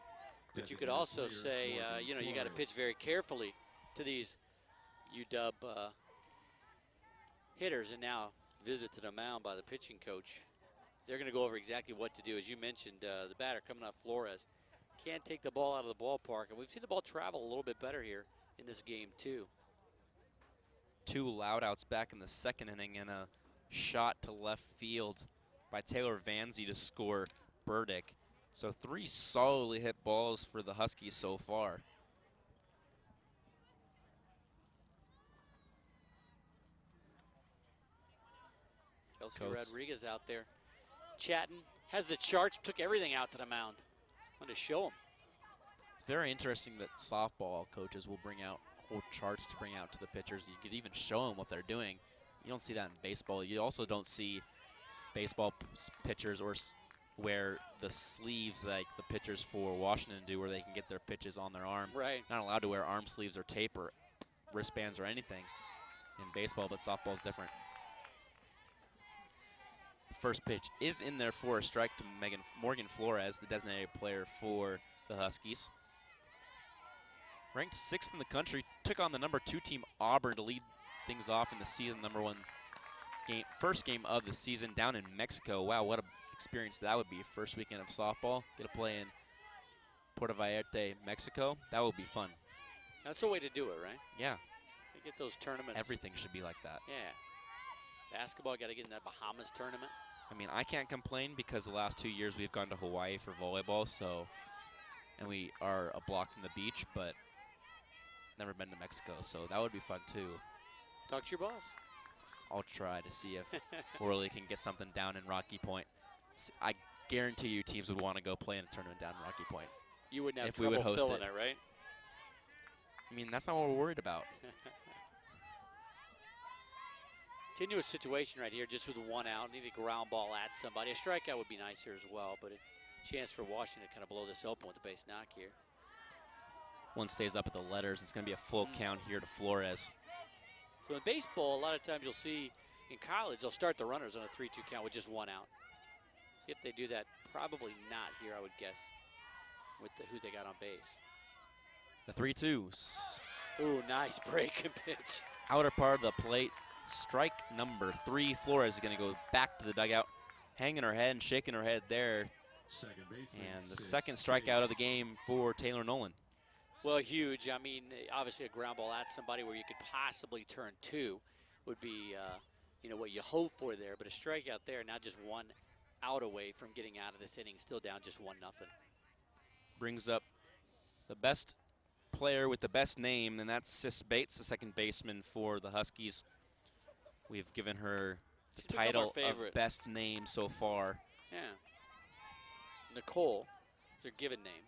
but you could also say, you got to pitch very carefully to these UW hitters, and now visit to the mound by the pitching coach. They're going to go over exactly what to do. As you mentioned, the batter coming up, Flores, can't take the ball out of the ballpark, and we've seen the ball travel a little bit better here in this game too. 2 loud outs back in the second inning and a shot to left field by Taylor Vanzi to score Burdick. So 3 solidly hit balls for the Huskies so far. Kelsey Rodriguez out there chatting, has the charts, took everything out to the mound. Want to show him. It's very interesting that softball coaches will bring out whole charts to bring out to the pitchers. You could even show them what they're doing. You don't see that in baseball. You also don't see baseball pitchers or wear the sleeves like the pitchers for Washington do, where they can get their pitches on their arm. Right. Not allowed to wear arm sleeves or tape or wristbands or anything in baseball, but softball's different. The first pitch is in there for a strike to Morgan Flores, the designated player for the Huskies. Ranked 6th in the country, took on the number 2 team Auburn to lead things off in the season first game of the season down in Mexico. Wow, what a experience that would be. First weekend of softball. Get to play in Puerto Vallarta, Mexico. That would be fun. That's the way to do it, right? Yeah. You get those tournaments. Everything should be like that. Yeah. Basketball, got to get in that Bahamas tournament. I mean, I can't complain because the last 2 years we've gone to Hawaii for volleyball, and we are a block from the beach, but never been to Mexico, so that would be fun too. Talk to your boss. I'll try to see if Worley can get something down in Rocky Point. I guarantee you teams would want to go play in a tournament down in Rocky Point. You wouldn't have if we would trouble host filling it, right? I mean, that's not what we're worried about. Tenuous situation right here, just with one out. Need a ground ball at somebody. A strikeout would be nice here as well, but a chance for Washington to kind of blow this open with the base knock here. One stays up at the letters. It's going to be a full count here to Flores. So in baseball, a lot of times you'll see in college, they'll start the runners on a 3-2 count with just one out. See if they do that. Probably not here, I would guess, with who they got on base. The 3-2s. Ooh, nice breaking pitch. Outer part of the plate. Strike number 3. Flores is going to go back to the dugout, hanging her head and shaking her head there. And the second strikeout of the game for Taylor Nolan. Well, huge. I mean, obviously a ground ball at somebody where you could possibly turn 2 would be, what you hope for there. But a strikeout there, now just one out away from getting out of this inning, still down just 1-0. Brings up the best player with the best name, and that's Sis Bates, the second baseman for the Huskies. We've given her the title of best name so far. Yeah. Nicole is her given name.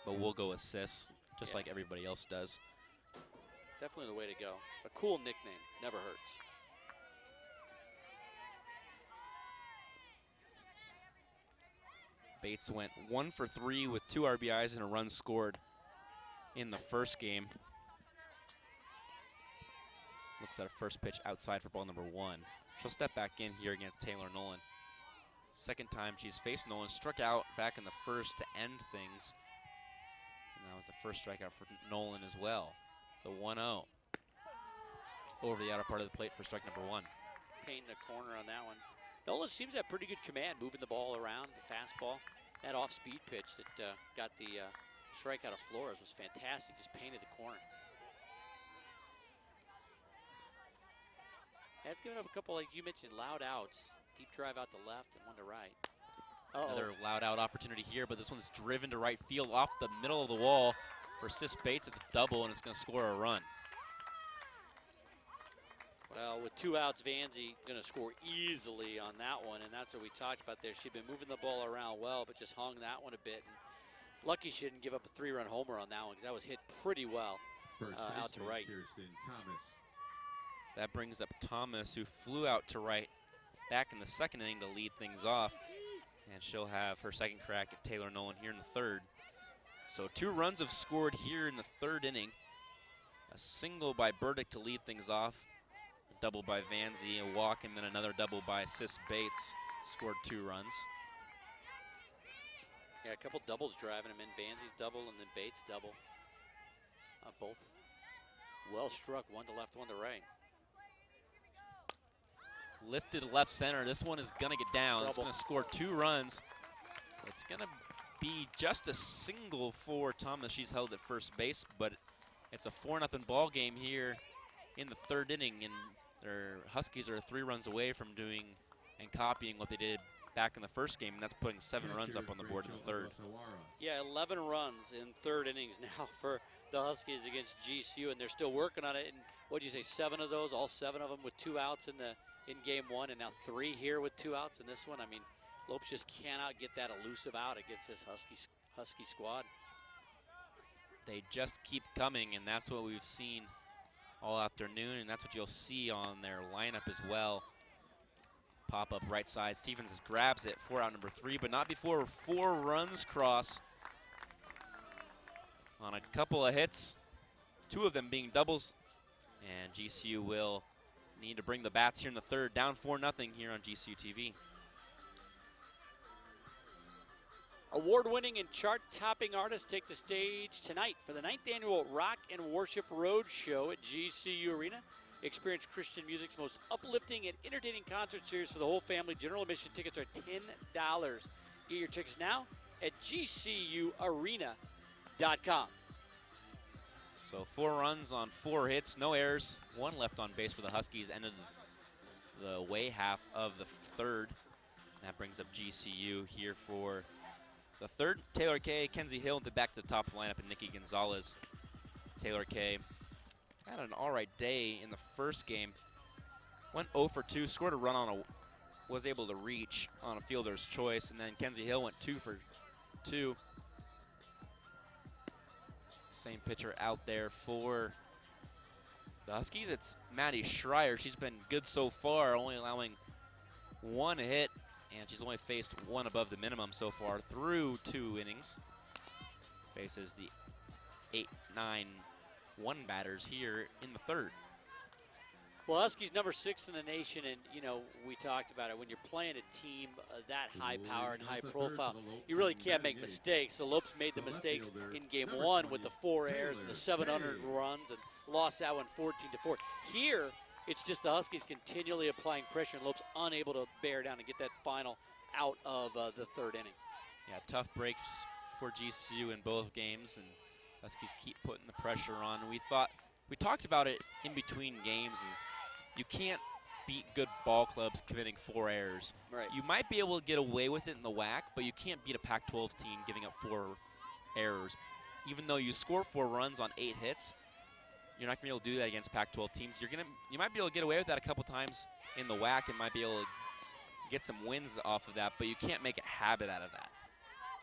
But we'll go with Sis, just like everybody else does. Definitely the way to go. A cool nickname, never hurts. Bates went 1 for 3 with 2 RBIs and a run scored in the first game. Looks at a first pitch outside for ball number 1. She'll step back in here against Taylor Nolan. Second time she's faced Nolan, struck out back in the first to end things. And that was the first strikeout for Nolan as well. The 1-0 over the outer part of the plate for strike number 1. Painting the corner on that one. Nolan seems to have pretty good command, moving the ball around, the fastball. That off-speed pitch that got the strikeout of Flores was fantastic, just painted the corner. That's given up a couple, like you mentioned, loud outs. Deep drive out to left and one to right. Another loud out opportunity here, but this one's driven to right field off the middle of the wall. For Sis Bates, it's a double, and it's going to score a run. Well, with 2 outs, Vanzie going to score easily on that one, and that's what we talked about there. She'd been moving the ball around well, but just hung that one a bit. And lucky she didn't give up a 3-run homer on that one, because that was hit pretty well out to right. That brings up Thomas, who flew out to right back in the second inning to lead things off. And she'll have her second crack at Taylor Nolan here in the third. So 2 runs have scored here in the third inning. A single by Burdick to lead things off. A double by Vanzie, a walk, and then another double by Sis Bates. Scored 2 runs. Yeah, a couple doubles driving him in. Vanzie's double and then Bates double. Both well struck, one to left, one to right. Lifted left center. This one is going to get down. It's going to score 2 runs. It's going to be just a single for Thomas. She's held at first base, but it's a 4-0 ball game here in the third inning, and their Huskies are 3 runs away from doing and copying what they did back in the first game, and that's putting 7 runs up on the board in the third. Yeah, 11 runs in third innings now for the Huskies against GCU, and they're still working on it. And what did you say, 7 of those, all 7 of them with 2 outs in game 1, and now 3 here with 2 outs in this one. I mean, Lopes just cannot get that elusive out against this Husky squad. They just keep coming, and that's what we've seen all afternoon, and that's what you'll see on their lineup as well. pop up right side. Stevens just grabs it for out number 3, but not before 4 runs cross on a couple of hits, 2 of them being doubles. And GCU will need to bring the bats here in the third, down 4-0 here on GCU TV. Award-winning and chart-topping artists take the stage tonight for the 9th annual Rock and Worship Road Show at GCU Arena. Experience Christian music's most uplifting and entertaining concert series for the whole family. General admission tickets are $10. Get your tickets now at gcuarena.com. So 4 runs on 4 hits, no errors, 1 left on base for the Huskies. Ended the away half of the third. That brings up GCU here for the third. Taylor Kay, Kenzie Hill, back to the top of the lineup, and Nikki Gonzalez. Taylor Kay had an all right day in the first game. Went 0 for 2, scored a run on was able to reach on a fielder's choice, and then Kenzie Hill went 2 for 2. Same pitcher out there for the Huskies. It's Maddie Schreier. She's been good so far, only allowing 1 hit, and she's only faced 1 above the minimum so far through 2 innings. Faces the 8-9-1 batters here in the third. Well, Huskies number 6 in the nation, and, you know, we talked about it. When you're playing a team that high power and high profile, you really can't make mistakes. So Lopes made the mistakes in game 1 with the 4 errors and the 700 runs and lost that one 14-4. Here, it's just the Huskies continually applying pressure, and Lopes unable to bear down and get that final out of the third inning. Yeah, tough breaks for GCU in both games, and Huskies keep putting the pressure on. We talked about it in between games, is you can't beat good ball clubs committing 4 errors. Right. You might be able to get away with it in the WAC, but you can't beat a Pac-12 team giving up 4 errors. Even though you score 4 runs on 8 hits, you're not going to be able to do that against Pac-12 teams. You might be able to get away with that a couple times in the WAC and might be able to get some wins off of that, but you can't make a habit out of that.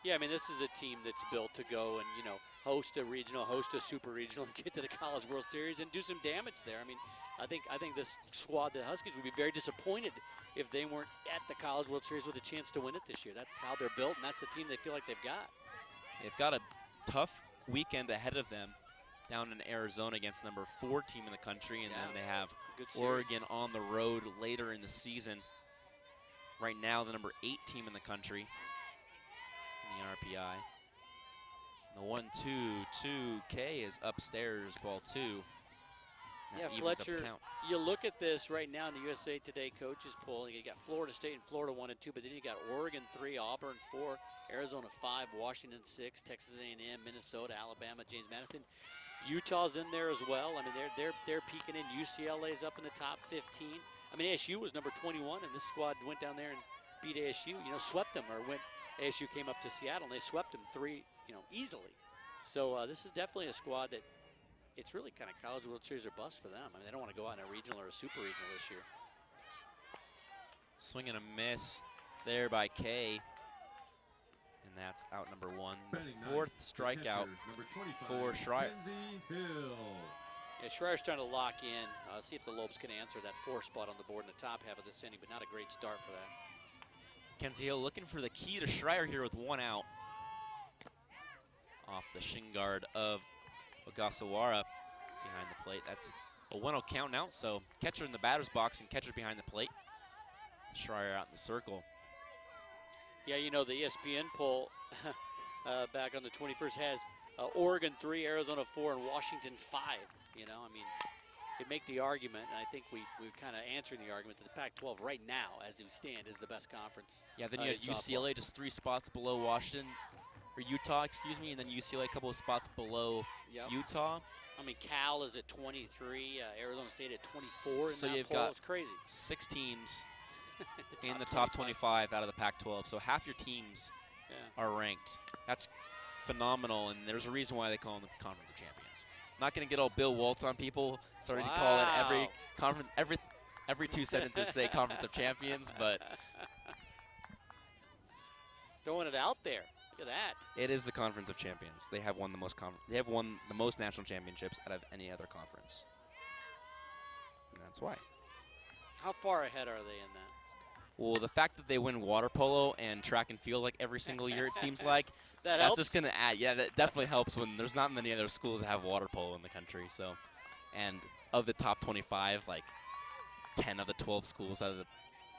Yeah, I mean, this is a team that's built to go and, you know, host a regional, host a super regional, and get to the College World Series and do some damage there. I mean, I think this squad, the Huskies, would be very disappointed if they weren't at the College World Series with a chance to win it this year. That's how they're built, and that's the team they feel like they've got. They've got a tough weekend ahead of them down in Arizona against the number 4 team in the country, and then they have Oregon on the road later in the season. Right now, the number 8 team in the country in the RPI. The 1-2-2K is upstairs, ball 2. Yeah, Fletcher, you look at this right now in the USA Today coaches poll. You got Florida State and Florida 1 and 2, but then you got Oregon 3, Auburn 4, Arizona 5, Washington 6, Texas A&M, Minnesota, Alabama, James Madison. Utah's in there as well. I mean, they're peeking in. UCLA's up in the top 15. I mean, ASU was number 21, and this squad went down there and beat ASU. You know, swept them, or went. ASU came up to Seattle and they swept them 3, easily. So this is definitely a squad that it's really kind of College World Series or bust for them. I mean, they don't want to go out in a regional or a super regional this year. Swing and a miss there by Kay. And that's out number 1. The 4th strikeout for Schreier. Yeah, Schreier's trying to lock in, see if the Lopes can answer that 4 spot on the board in the top half of this inning, but not a great start for that. Kenzie Hill looking for the key to Schreier here with 1 out. Off the shin guard of Ogasawara behind the plate. That's a 1-0 count now, so catcher in the batter's box and catcher behind the plate. Schreier out in the circle. Yeah, you know, the ESPN poll back on the 21st has Oregon 3, Arizona 4, and Washington 5. You know, I mean, you make the argument, and I think we're kind of answering the argument that the Pac-12 right now, as we stand, is the best conference. Yeah, then you have UCLA just 3 spots below Washington, or Utah, excuse me, and then UCLA a couple of spots below Utah. I mean, Cal is at 23, Arizona State at 24. So you've got it's crazy. 6 teams in the top 25 out of the Pac-12. So half your teams are ranked. That's phenomenal, and there's a reason why they call them the Conference of Champions. I'm not going to get all Bill Waltz on people, starting to call it every conference, every 2 sentences say Conference of Champions, but throwing it out there. Look at that. It is the Conference of Champions. They have won the most national championships out of any other conference. And that's why. How far ahead are they in that? Well, the fact that they win water polo and track and field like every single year, it seems like, That that's helps. just going to add. Yeah, that definitely helps when there's not many other schools that have water polo in the country. So, and of the top 25, like 10 of the 12 schools out of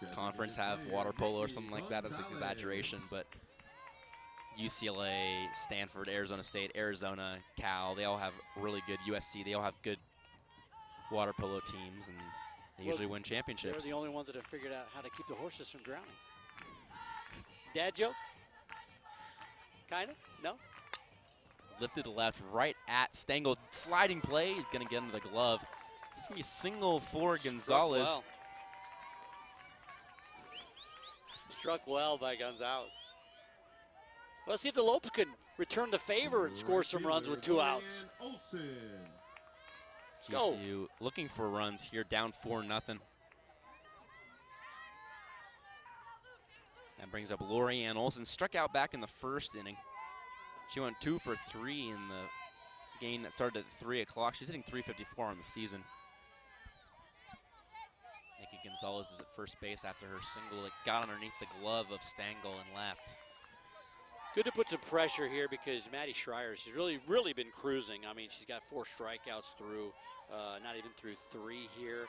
the conference have water polo or something like that. That's an exaggeration, but UCLA, Stanford, Arizona State, Arizona, Cal, they all have really good, USC, they all have good water polo teams, and they usually win They're championships. the only ones that have figured out how to keep the horses from drowning. Dad joke? Kind of? No? Lifted to left, right at Stengel. Sliding play, he's going to get into the glove. It's going to be a single for Gonzalez. Struck well by Gonzalez. Let's see if the Lopes can return the favor and score some runs with 2 outs. go. GCU looking for runs here, down 4-0. That brings up Lorianne Olson. Struck out back in the first inning. She went 2 for 3 in the game that started at 3 o'clock. She's hitting .354 on the season. Nikki Gonzalez is at first base after her single. It got underneath the glove of Stengel and left. Good to put some pressure here because Maddie Schreier, she's really been cruising. I mean, she's got 4 strikeouts through, not even through 3 here.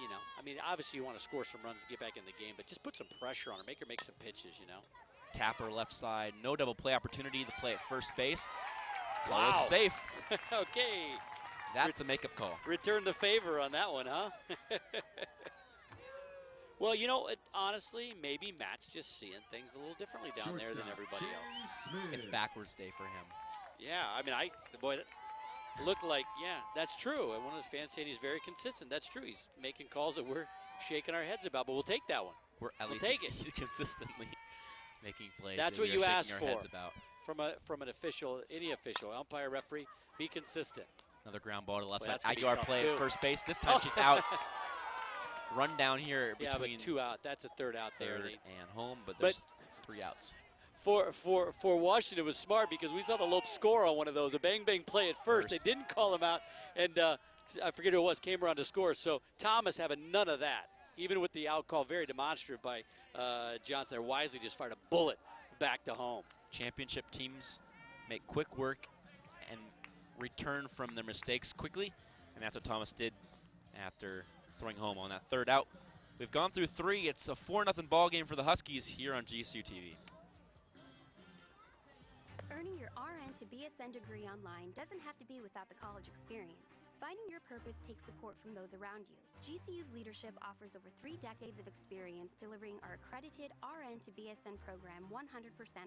You know, I mean, obviously you want to score some runs to get back in the game, but just put some pressure on her, make her make some pitches, you know. Tapper left side, no double play opportunity. The play at first base. Wow. Was safe. Okay. That's a makeup call. Return the favor on that one, huh? Well, you know, honestly, maybe Matt's just seeing things a little differently down there than everybody else. It's backwards day for him. Yeah, I mean, the boy looked like, yeah, that's true. And one of the fans saying he's very consistent. That's true. He's making calls that we're shaking our heads about, but we'll take that one. At least take it. He's consistently making plays. That's that what we are you shaking asked our for heads about. from an official, any official, umpire, referee. Be consistent. Another ground ball to the left Boy, side. that's gonna be Aguilar tough, play too. at first base. This time she's out. Run down here Yeah, between but 2 out. That's a third out there. third and home, but there's 3 outs. For Washington, it was smart because we saw the Lopes score on one of those, a bang-bang play at first. They didn't call him out, and I forget who it was, came around to score. So Thomas having none of that, even with the out call, very demonstrative by Johnson. There, Wisely just fired a bullet back to home. Championship teams make quick work and return from their mistakes quickly, and that's what Thomas did after throwing home on that third out. We've gone through 3. It's a 4-0 ball game for the Huskies here on GCU TV. Earning your RN to BSN degree online doesn't have to be without the college experience. Finding your purpose takes support from those around you. GCU's leadership offers over 3 decades of experience delivering our accredited RN to BSN program 100%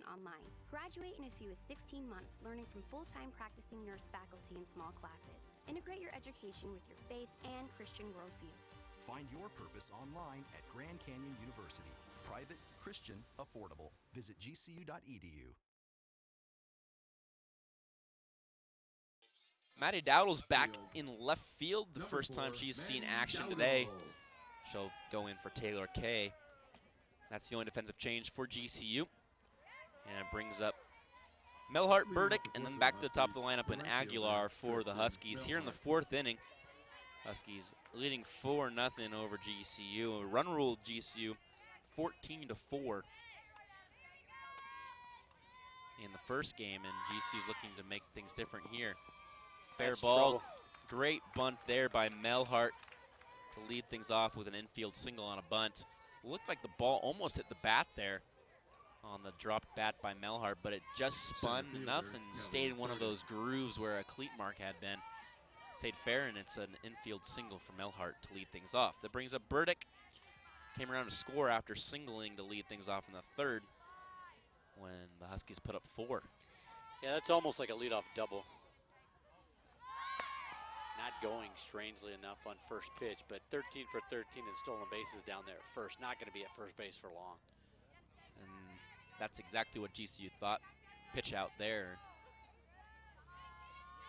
online. Graduate in as few as 16 months, learning from full-time practicing nurse faculty in small classes. Integrate your education with your faith and Christian worldview. Find your purpose online at Grand Canyon University. Private, Christian, affordable. Visit gcu.edu. Maddie Dowdle's back in left field the first time she's seen action today. She'll go in for Taylor Kay. That's the only defensive change for GCU. And it brings up Melhart, Burdick, and then back to the top of the lineup in Aguilar for the Huskies. Here in the 4th inning, Huskies leading 4-0 over GCU. A run ruled GCU 14-4 in the first game, and GCU's looking to make things different here. Fair That's ball, trouble. great bunt there by Melhart to lead things off with an infield single on a bunt. Looked like the ball almost hit the bat there on the dropped bat by Melhart, but it just spun enough and stayed in one of those grooves where a cleat mark had been. Stayed fair, and it's an infield single for Melhart to lead things off. That brings up Burdick. Came around to score after singling to lead things off in the 3rd when the Huskies put up 4. Yeah, that's almost like a leadoff double. Not going, strangely enough, on first pitch, but 13 for 13 and stolen bases down there at first. Not going to be at first base for long. And that's exactly what GCU thought. Pitch out there.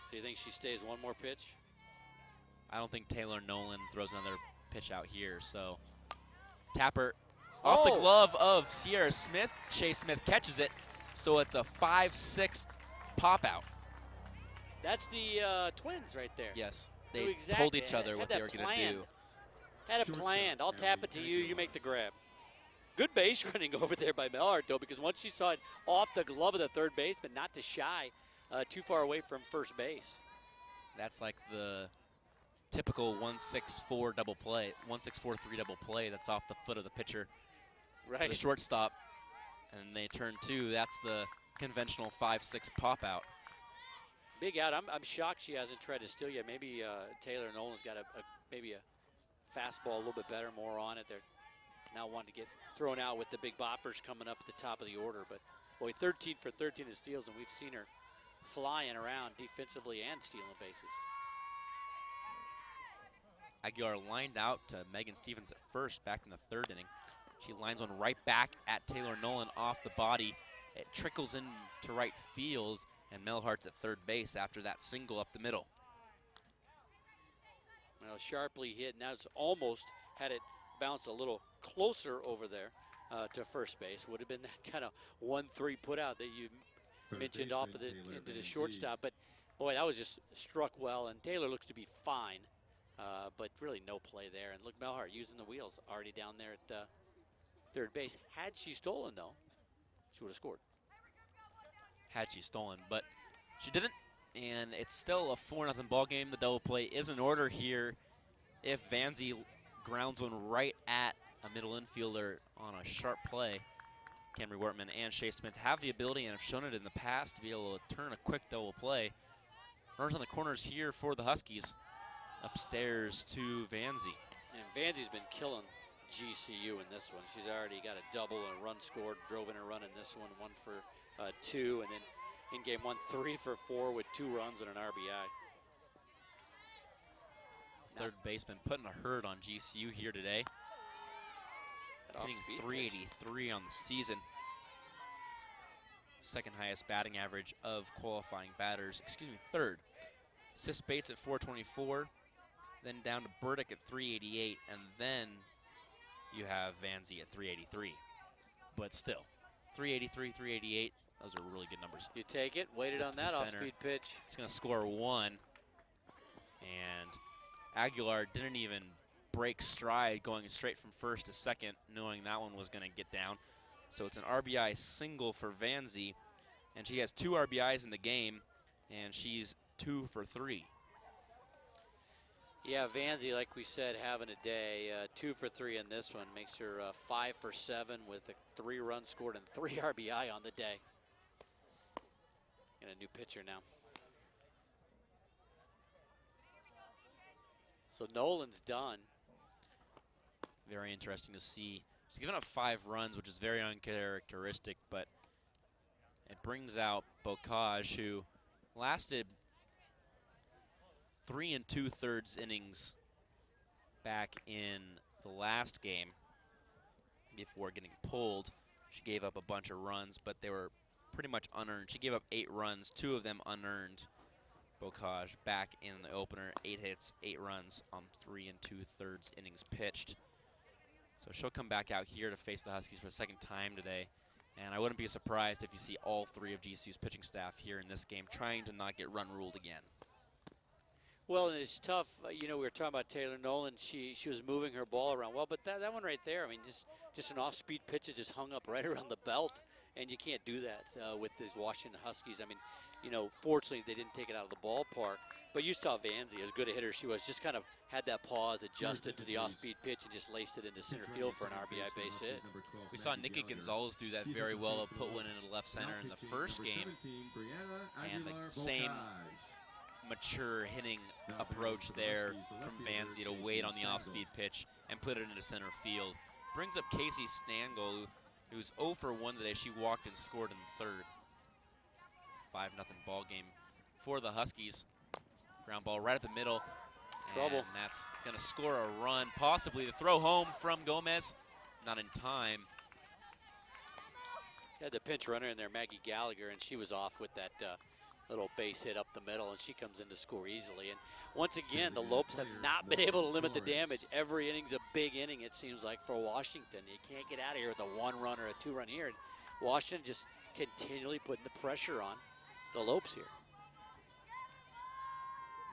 So you think she stays one more pitch? I don't think Taylor Nolan throws another pitch out here. So Tapper off the glove of Sierra Smith. Shea Smith catches it. So it's a 5-6 pop out. That's the Twins right there. Yes, Knew they exactly. told each other Had what that they were going to planned. do. Had it planned. I'll tap it to you. You make the grab. Good base running over there by Melhart, though, because once she saw it off the glove of the third baseman, not to shy, too far away from first base. That's like the typical 1-6-4 double play, 1-6-4-3 double play that's off the foot of the pitcher to the Right. shortstop. And they turn 2. That's the conventional 5-6 pop out. Big out. I'm shocked she hasn't tried to steal yet. Maybe Taylor Nolan's got maybe a fastball a little bit better, more on it. They're now wanting to get thrown out with the big boppers coming up at the top of the order. But boy, 13 for 13 in steals, and we've seen her flying around defensively and stealing bases. Aguilar lined out to Megan Stevens at first back in the third inning. She lines one right back at Taylor Nolan off the body. It trickles into right field, and Melhart's at third base after that single up the middle. Well, sharply hit, and that's almost had it bounce a little closer over there to first base. Would have been that kind of 1-3 put out that you mentioned off of into the shortstop. But boy, that was just struck well, and Taylor looks to be fine, but really no play there. And look, Melhart using the wheels already down there at third base. Had she stolen, though, she would have scored. Had she stolen, but she didn't, and it's still a 4-0 ball game. The double play is in order here if Vanzi grounds one right at a middle infielder on a sharp play. Camry Wortman and Shea Smith have the ability and have shown it in the past to be able to turn a quick double play. Runners on the corners here for the Huskies. Upstairs to Vanzi. And Vanzi's been killing GCU in this one. She's already got a double and a run scored, drove in a run in this one, 1 for 2, and then in game 1, 3 for 4 with 2 runs and an RBI. Third baseman putting a hurt on GCU here today. Hitting .383 on the season. Second highest batting average of qualifying batters. Excuse me, third. Sis Bates at .424. Then down to Burdick at .388. And then you have Vanzi at .383. But still, .383, .388. Those are really good numbers. You take it, waited on that off-speed pitch. It's going to score 1. And Aguilar didn't even break stride going straight from first to second, knowing that one was going to get down. So it's an RBI single for Vanzi, and she has 2 RBIs in the game, and she's 2 for 3. Yeah, Vanzi, like we said, having a day. 2 for 3 in this one. Makes her 5 for 7 with a 3 runs scored and 3 RBI on the day. And a new pitcher now. So Nolan's done. Very interesting to see. She's given up 5 runs, which is very uncharacteristic, but it brings out Bocage, who lasted 3 2/3 innings back in the last game before getting pulled. She gave up a bunch of runs, but they were pretty much unearned. She gave up 8 runs, 2 of them unearned. Bocage back in the opener, 8 hits, 8 runs on 3 2/3 innings pitched. So she'll come back out here to face the Huskies for the second time today. And I wouldn't be surprised if you see all 3 of GCU's pitching staff here in this game trying to not get run ruled again. Well, and it's tough. You know, we were talking about Taylor Nolan. She was moving her ball around. Well, but that one right there, I mean, just an off-speed pitch that just hung up right around the belt. And you can't do that with these Washington Huskies. I mean, you know, fortunately they didn't take it out of the ballpark. But you saw Vanzi, as good a hitter she was, just kind of had that pause, adjusted to the off-speed pitch, and just laced it into center field for an RBI base hit. We saw Nikki Gonzalez do that very well, put one into left center in the first game. And the same mature hitting approach there from Vanzi to wait on the off-speed pitch and put it into center field. Brings up Casey Stangl, who's 0 for 1 today. She walked and scored in the third. 5-0 ball game for the Huskies. Ground ball right at the middle. Trouble. And that's going to score a run, possibly the throw home from Gomez. Not in time. Had the pinch runner in there, Maggie Gallagher, and she was off with that little base hit up the middle, and she comes in to score easily. And once again, the Lopes have not been able to limit the damage. Every inning's a big inning, it seems like, for Washington. You can't get out of here with a 1-run or a 2-run here. And Washington just continually putting the pressure on the Lopes here.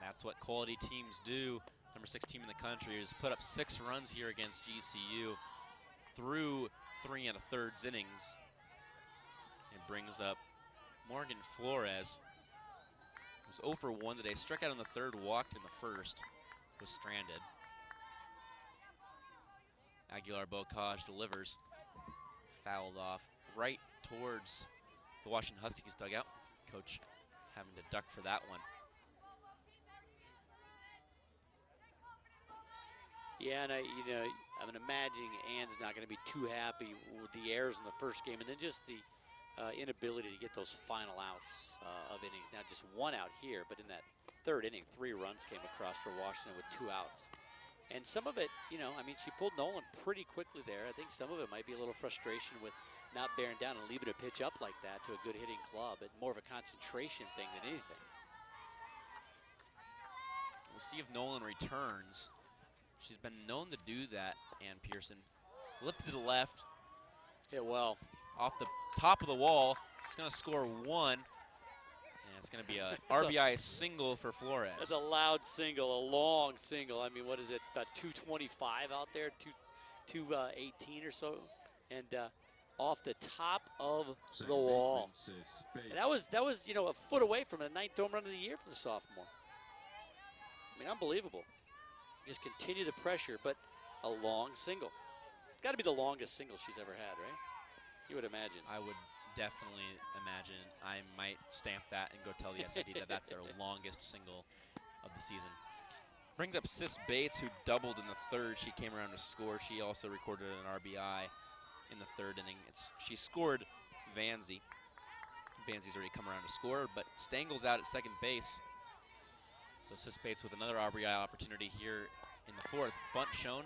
That's what quality teams do. Number 6 team in the country has put up 6 runs here against GCU. through 3 1/3 innings. It brings up Morgan Flores. Was 0 for 1 today. Struck out in the third, walked in the first, was stranded. Aguilar Bocage delivers. Fouled off right towards the Washington Huskies dugout. Coach having to duck for that one. Yeah, and I'm imagining Ann's not going to be too happy with the errors in the first game, and then just the inability to get those final outs of innings. Now just 1 out here, but in that third inning, 3 runs came across for Washington with 2 outs. And some of it, she pulled Nolan pretty quickly there. I think some of it might be a little frustration with not bearing down and leaving a pitch up like that to a good hitting club, but more of a concentration thing than anything. We'll see if Nolan returns. She's been known to do that, Ann Pearson. Lifted to the left. Hit well. Off the top of the wall. It's going to score 1. And it's going to be a RBI single for Flores. That's a loud single, a long single. I mean, what is it, about 225 out there, 218 or so? And off the top of the wall. And that was a foot away from the 9th home run of the year for the sophomore. I mean, unbelievable. Just continue the pressure, but a long single. It's got to be the longest single she's ever had, right? You would imagine. I would definitely imagine. I might stamp that and go tell the SID that that's their longest single of the season. Brings up Sis Bates, who doubled in the third. She came around to score. She also recorded an RBI in the third inning. She scored Vanzie. Vanzie's already come around to score, but Stengel's out at second base. So Sis Bates with another RBI opportunity here in the fourth. Bunt shown,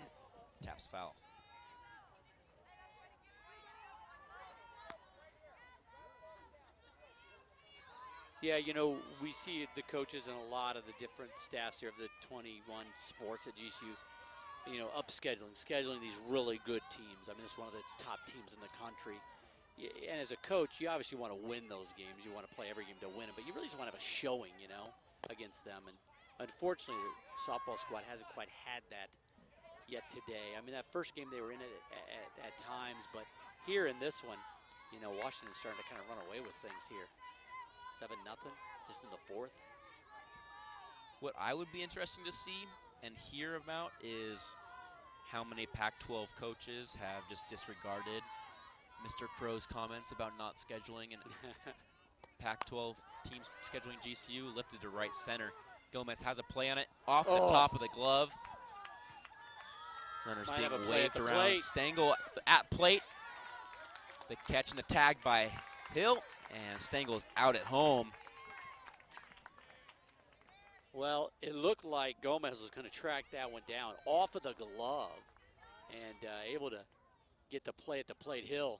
taps foul. Yeah, we see the coaches and a lot of the different staffs here of the 21 sports at GCU, scheduling these really good teams. I mean, it's one of the top teams in the country. And as a coach, you obviously want to win those games. You want to play every game to win them, but you really just want to have a showing, against them. And unfortunately, the softball squad hasn't quite had that yet today. I mean, that first game they were in it at times, but here in this one, Washington's starting to kind of run away with things here. 7-0, just in the fourth. What I would be interesting to see and hear about is how many Pac-12 coaches have just disregarded Mr. Crow's comments about not scheduling, and Pac-12 teams scheduling GCU lifted to right center. Gomez has a play on it, off the top of the glove. Runners being waved around. Plate. Stengel at plate. The catch and the tag by Hill, and Stengel's out at home. Well, it looked like Gomez was going to track that one down off of the glove and able to get the play at the plate. Hill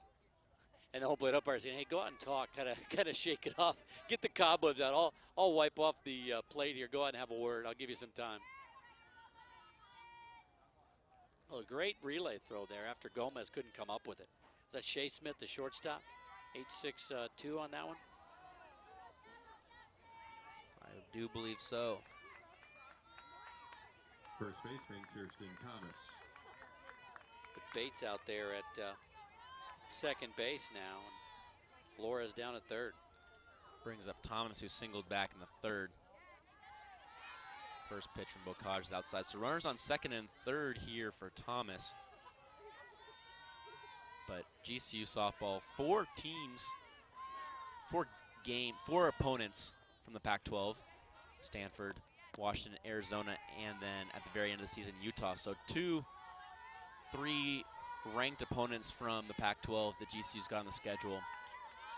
and the whole plate umpire saying, hey, go out and talk, kind of shake it off, get the cobwebs out. I'll wipe off the plate here. Go out and have a word. I'll give you some time. Well, a great relay throw there after Gomez couldn't come up with it. Is that Shea Smith, the shortstop? 8-6-2 on that one? I do believe so. First baseman Kirsten Thomas. But Bates out there at second base now. Flores down at third. Brings up Thomas, who singled back in the third. First pitch from Bocage is outside. So runners on second and third here for Thomas. But GCU softball, 4 opponents from the Pac-12. Stanford, Washington, Arizona, and then at the very end of the season, Utah. So 3 ranked opponents from the Pac-12 that GCU's got on the schedule.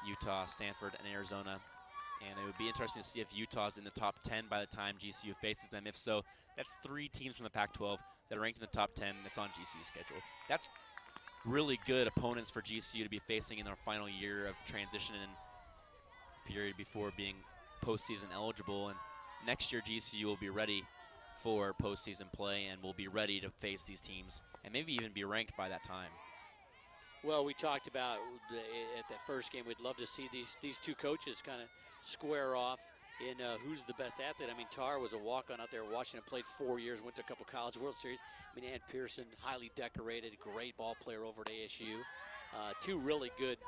Utah, Stanford, and Arizona. And it would be interesting to see if Utah's in the top 10 by the time GCU faces them. If so, that's 3 teams from the Pac-12 that are ranked in the top 10 that's on GCU's schedule. That's really good opponents for GCU to be facing in their final year of transition and period before being postseason eligible. And next year GCU will be ready for postseason play and will be ready to face these teams and maybe even be ranked by that time. Well, we talked about at that first game, we'd love to see these 2 coaches kind of square off. in who's the best athlete. I mean, Tar was a walk-on out there. Washington played 4 years, went to a couple College World Series. I mean, Ann Pearson, highly decorated, great ball player over at ASU. Two really good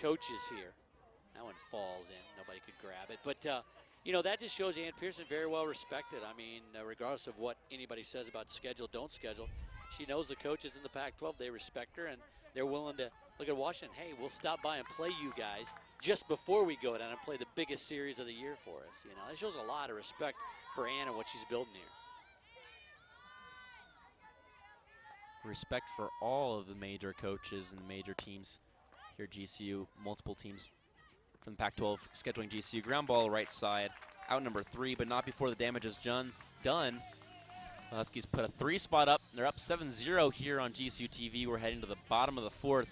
coaches here. That one falls in. Nobody could grab it. But, you know, that just shows Ann Pearson very well respected. I mean, regardless of what anybody says about schedule, don't schedule, she knows the coaches in the Pac-12. They respect her, and they're willing to look at Washington. Hey, we'll stop by and play you guys just before we go down and play the biggest series of the year for us. You know, that shows a lot of respect for Ann and what she's building here. Respect for all of the major coaches and the major teams here at GCU. Multiple teams from the Pac-12 scheduling GCU. Ground ball right side, out number 3, but not before the damage is done. The Huskies put a 3 spot up. They're up 7-0 here on GCU TV. We're heading to the bottom of the 4th.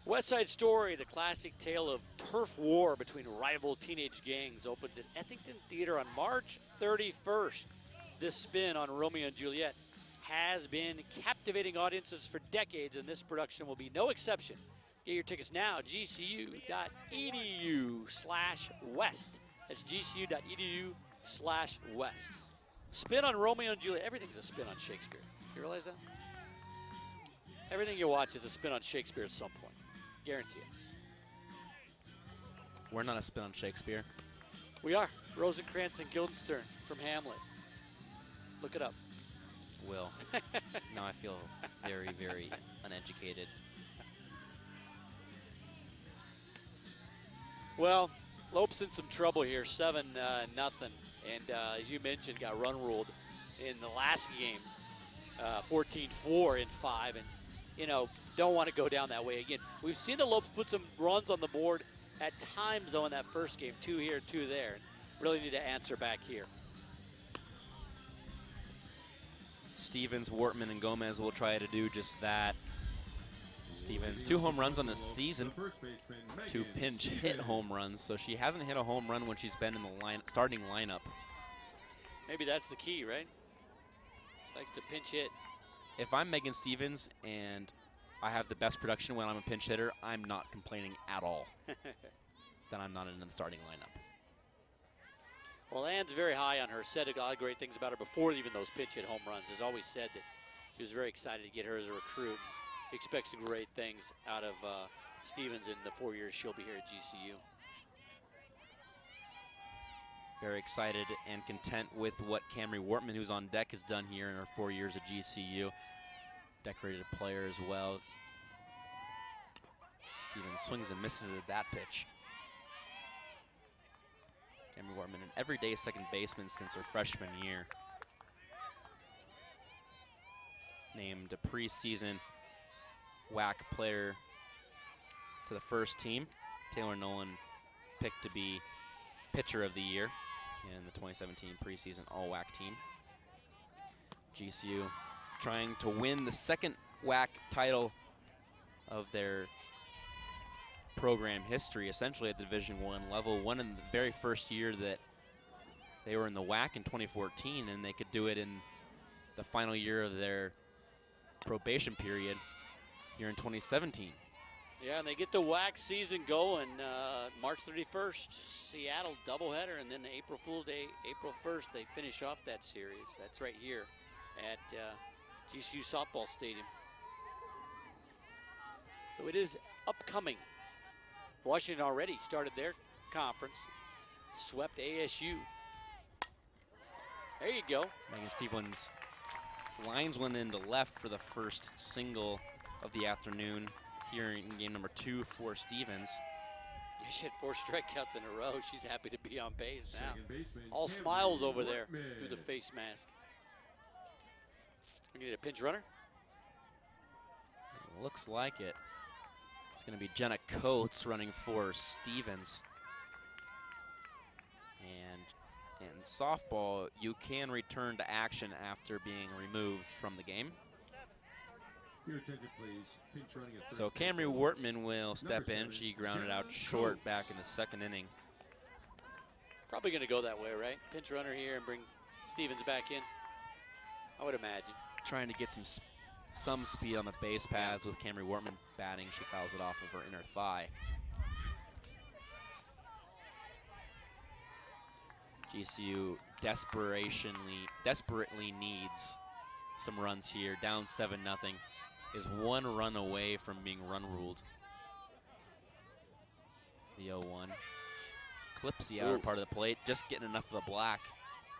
West Side Story, the classic tale of turf war between rival teenage gangs, opens at Ethington Theater on March 31st. This spin on Romeo and Juliet has been captivating audiences for decades, and this production will be no exception. Get your tickets now at gcu.edu/west. That's gcu.edu/west. Spin on Romeo and Juliet. Everything's a spin on Shakespeare. You realize that? Everything you watch is a spin on Shakespeare at some point. Guarantee it. We're not a spin on Shakespeare. We are. Rosencrantz and Guildenstern from Hamlet. Look it up. Will. Now I feel very, very uneducated. Well, Lope's in some trouble here, 7-0. And as you mentioned, got run ruled in the last game, 14-4 in 5. And, you know, don't want to go down that way again. We've seen the Lopes put some runs on the board at times, though, in that first game. 2 here, 2 there. Really need to answer back here. Stevens, Wortman, and Gomez will try to do just that. Stevens, 2 home runs on the season, 2 pinch hit home runs, so she hasn't hit a home run when she's been in the starting lineup. Maybe that's the key, right? She likes to pinch hit. If I'm Megan Stevens and I have the best production when I'm a pinch hitter, I'm not complaining at all that I'm not in the starting lineup. Well, Ann's very high on her. Said a lot of great things about her before even those pinch hit home runs. Has always said that she was very excited to get her as a recruit. Expects some great things out of Stevens in the 4 years she'll be here at GCU. Very excited and content with what Camry Wortman, who's on deck, has done here in her 4 years at GCU. Decorated player as well. Stevens swings and misses at that pitch. Camry Wortman, an everyday second baseman since her freshman year. Named a preseason WAC player to the first team. Taylor Nolan picked to be pitcher of the year in the 2017 preseason all-WAC team. GCU trying to win the second WAC title of their program history, essentially at the Division I level. One in the very first year that they were in the WAC in 2014, and they could do it in the final year of their probation period here in 2017. Yeah, and they get the WAC season going March 31st, Seattle doubleheader, and then April Fool's Day, April 1st, they finish off that series. That's right here at GCU Softball Stadium. So it is upcoming. Washington already started their conference, swept ASU. There you go. Megan Stevens lines one into left for the first single of the afternoon here in game number 2 for Stevens. She had 4 strikeouts in a row. She's happy to be on base now. All smiles over there through the face mask. We need a pinch runner. Looks like it. It's going to be Jenna Coates running for Stevens. And in softball, you can return to action after being removed from the game. Your attention, please. Pinch running at So Camry Wortman will step in. She grounded out short back in the second inning. Probably going to go that way, right? Pinch runner here and bring Stevens back in, I would imagine. Trying to get some speed on the base paths with Camry Wortman batting. She fouls it off of her inner thigh. GCU desperately needs some runs here. Down 7-0. Is 1 run away from being run ruled. The 0-1. Clips the outer part of the plate, just getting enough of the black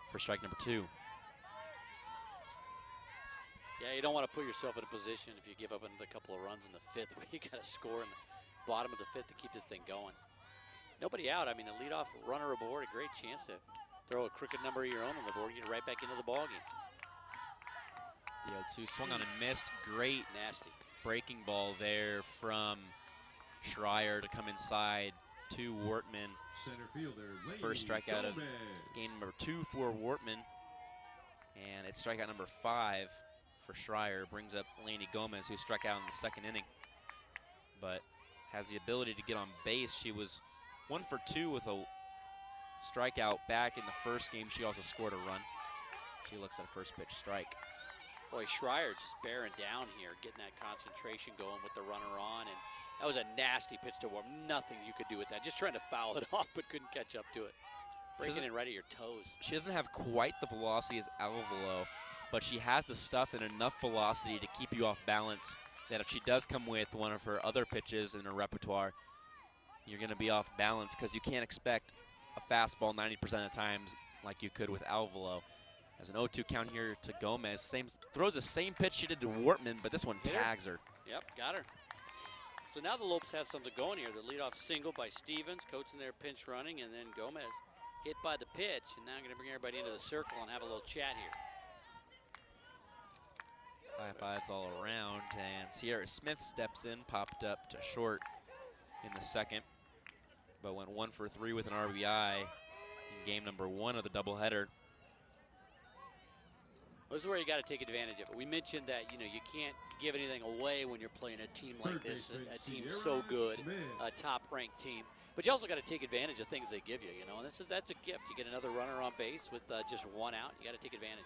for strike number 2. Yeah, you don't want to put yourself in a position if you give up another couple of runs in the 5th where you got to score in the bottom of the 5th to keep this thing going. Nobody out. I mean, a leadoff runner aboard, a great chance to throw a crooked number of your own on the board and get right back into the ballgame. The 0-2 swung on and missed. Great Nasty breaking ball there from Schreier to come inside to Wortman. Center fielder, It's the first strikeout of game number 2 for Wortman. And it's strikeout number 5 for Schreier. Brings up Laney Gomez, who struck out in the 2nd inning, but has the ability to get on base. She was 1 for 2 with a strikeout back in the first game. She also scored a run. She looks at a first pitch strike. Boy, Schreier just bearing down here, getting that concentration going with the runner on, and that was a nasty pitch to Warm. Nothing you could do with that. Just trying to foul it off, but couldn't catch up to it. Breaking it right at your toes. She doesn't have quite the velocity as Alvalo, but she has the stuff and enough velocity to keep you off balance that if she does come with one of her other pitches in her repertoire, you're going to be off balance because you can't expect a fastball 90% of the times like you could with Alvalo. As an 0-2 count here to Gomez, throws the same pitch she did to Wortman, but this one tags her. Yep, got her. So now the Lopes have something going here. The leadoff single by Stevens, coaching their pinch running, and then Gomez hit by the pitch, and now I'm going to bring everybody into the circle and have a little chat here. High fives all around, and Sierra Smith steps in, popped up to short in the 2nd, but went 1 for 3 with an RBI in game number 1 of the doubleheader. This is where you got to take advantage of it. We mentioned that, you know, you can't give anything away when you're playing a team like this, a team so good, a top-ranked team. But you also got to take advantage of things they give you, you know, and that's a gift. You get another runner on base with just 1 out. You got to take advantage.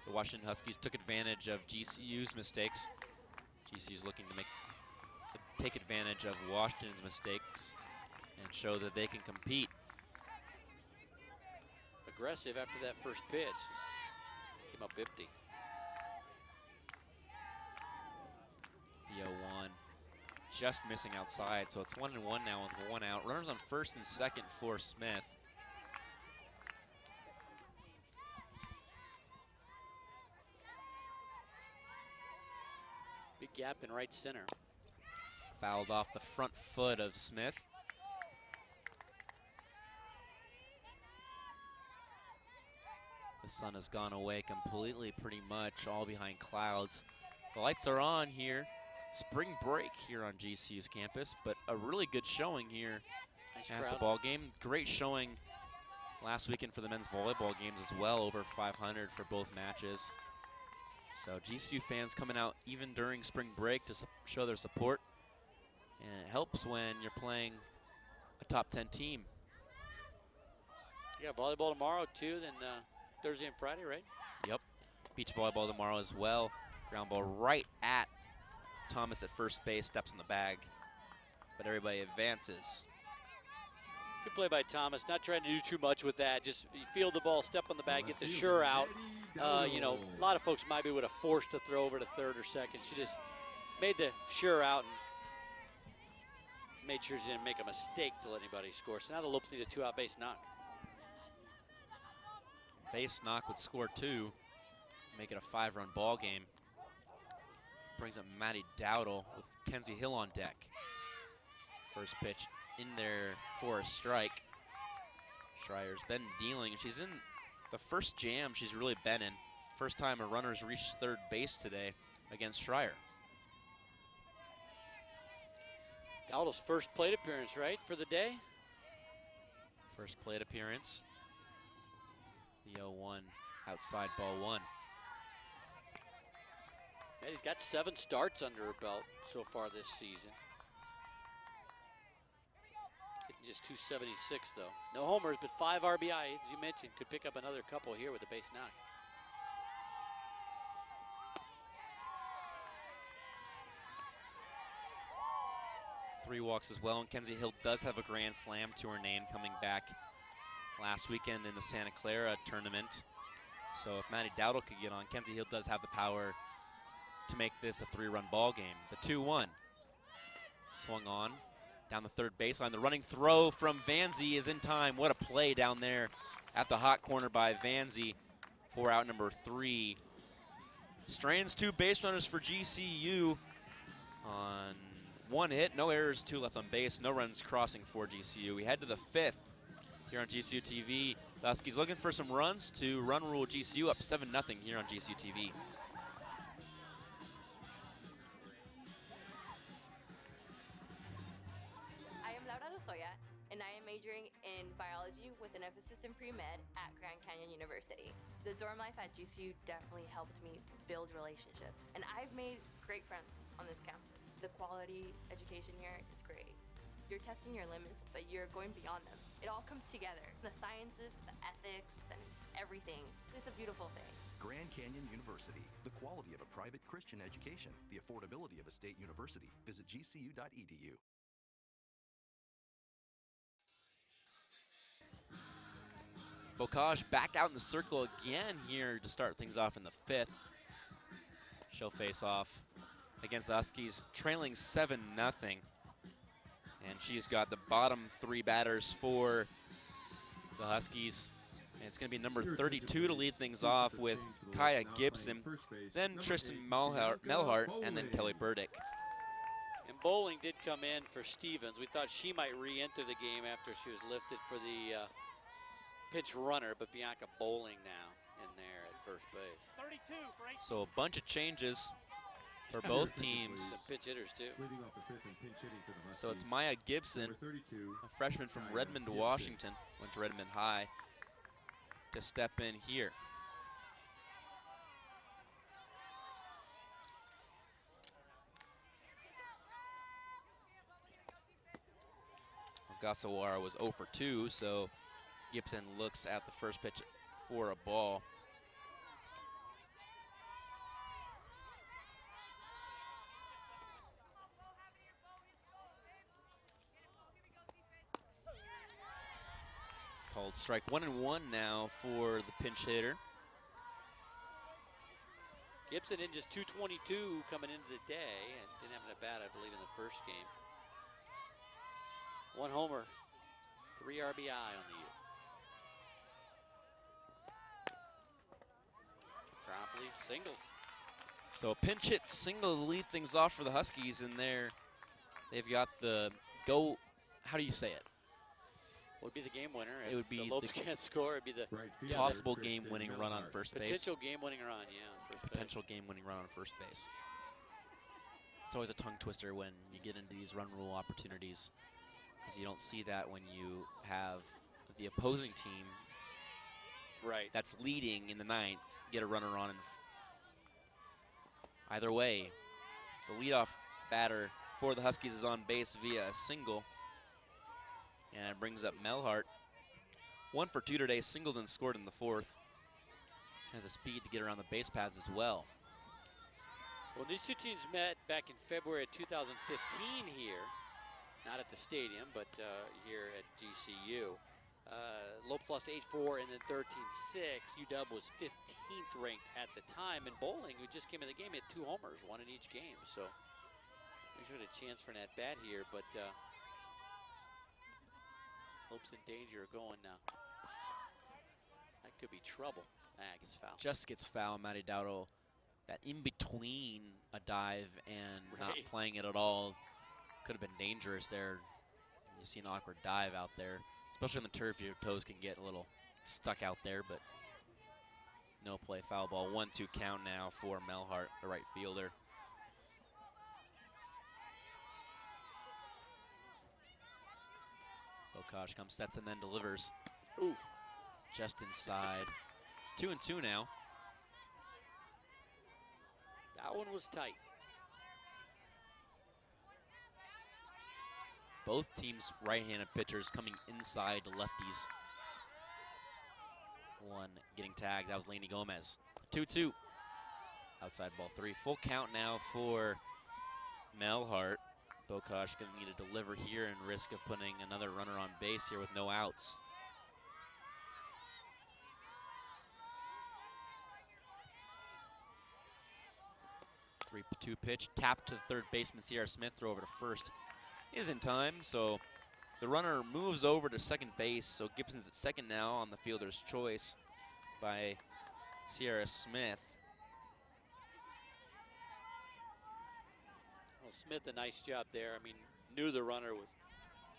The Washington Huskies took advantage of GCU's mistakes. GCU's looking to take advantage of Washington's mistakes and show that they can compete. Aggressive after that first pitch. Just came up empty. The 0-1 just missing outside, so it's 1-1 now with 1 out. Runners on 1st and 2nd for Smith. Big gap in right center. Fouled off the front foot of Smith. The sun has gone away completely, pretty much, all behind clouds. The lights are on here. Spring break here on GCU's campus, but a really good showing here at the ball game. Great showing last weekend for the men's volleyball games as well, over 500 for both matches. So GCU fans coming out even during spring break to show their support, and it helps when you're playing a top 10 team. Yeah, volleyball tomorrow too, then Thursday and Friday, right? Yep. Beach volleyball tomorrow as well. Ground ball right at Thomas at first base, steps in the bag, but everybody advances. Good play by Thomas, not trying to do too much with that. Just you field the ball, step on the bag, get the sure out. You know, a lot of folks maybe would have forced to throw over to 3rd or 2nd. She just made the sure out and made sure she didn't make a mistake to let anybody score. So now the Lopes need a 2-out base knock. Base knock would score 2, make it a 5-run ball game. Brings up Maddie Dowdle with Kenzie Hill on deck. First pitch in there for a strike. Schreier's been dealing. She's in the first jam she's really been in. First time a runner's reached 3rd base today against Schreier. Dowdle's first plate appearance, right, for the day? First plate appearance. The 0-1 outside ball 1. And he's got 7 starts under her belt so far this season. Hitting just 276 though. No homers, but 5 RBI, as you mentioned. Could pick up another couple here with the base knock. 3 walks as well. And Kenzie Hill does have a grand slam to her name coming back last weekend in the Santa Clara tournament. So if Maddie Dowdle could get on, Kenzie Hill does have the power to make this a 3-run ball game. The 2-1. Swung on down the third baseline. The running throw from Vanzi is in time. What a play down there at the hot corner by Vanzi for out number 3. Strands 2 base runners for GCU on 1 hit, no errors, 2 left on base, no runs crossing for GCU. We head to the 5th here on GCU TV. The Huskies looking for some runs to run rule GCU up 7-0 here on GCU TV. I am Laura Lozoya, and I am majoring in biology with an emphasis in pre-med at Grand Canyon University. The dorm life at GCU definitely helped me build relationships, and I've made great friends on this campus. The quality education here is great. You're testing your limits, but you're going beyond them. It all comes together. The sciences, the ethics, and just everything. It's a beautiful thing. Grand Canyon University, the quality of a private Christian education, the affordability of a state university. Visit gcu.edu. Bocage back out in the circle again here to start things off in the 5th. She'll face off against the Huskies, trailing 7-0. And she's got the bottom 3 batters for the Huskies. And it's going to be number 32 to lead things off with Kaya Gibson, then Tristan Melhart, and then Kelly Burdick. And Bowling did come in for Stevens. We thought she might re-enter the game after she was lifted for the pinch runner, but Bianca Bowling now in there at first base. 32 for 8. So a bunch of changes for both teams. Some pitch hitters too. So it's Maya Gibson, a freshman from Redmond, Washington, went to Redmond High, to step in here. Ogasawara was 0 for 2, so Gibson looks at the first pitch for a ball. Called strike 1-1 now for the pinch hitter. Gibson in just 222 coming into the day and didn't have a bat, I believe, in the first game. 1 homer, 3 RBI on the year. Promptly singles. So a pinch hit single to lead things off for the Huskies, and there they've got the go, how do you say it? Would be the game winner. It would be the Lopes can't score. It'd be the possible game-winning run on first base. Potential game-winning run, yeah, on first Potential game-winning run on first base. It's always a tongue twister when you get into these run rule opportunities, because you don't see that when you have the opposing team that's leading in the 9th get a runner on. And either way, the leadoff batter for the Huskies is on base via a single. And it brings up Melhart. 1 for 2 today, singled and scored in the 4th. Has a speed to get around the base paths as well. Well, these two teams met back in February of 2015 here, not at the stadium, but here at GCU. Lopes lost 8-4 and then 13-6. UW was 15th ranked at the time, and Bowling, who just came in the game, hit 2 homers, 1 in each game. So we should have a chance for an at-bat here, but Lopes in danger of going now. That could be trouble. Gets foul. Just gets foul. Maddie Dowdle, that in between a dive and not playing it at all, could have been dangerous there. You see an awkward dive out there, especially on the turf. Your toes can get a little stuck out there, but no play, foul ball. 1-2 count now for Melhart, the right fielder. Bocage comes, sets, and then delivers. Ooh. Just inside. 2-2 now. That one was tight. Both teams right-handed pitchers coming inside to lefties. One getting tagged, that was Lainey Gomez. 2-2. Outside ball 3. Full count now for Melhart. Bokaj going to need to deliver here and risk of putting another runner on base here with no outs. 3-2 pitch, tap to third baseman Sierra Smith, throw over to first is in time, so the runner moves over to second base, so Gibson's at second now on the fielder's choice by Sierra Smith. Well, Smith, a nice job there. I mean, knew the runner was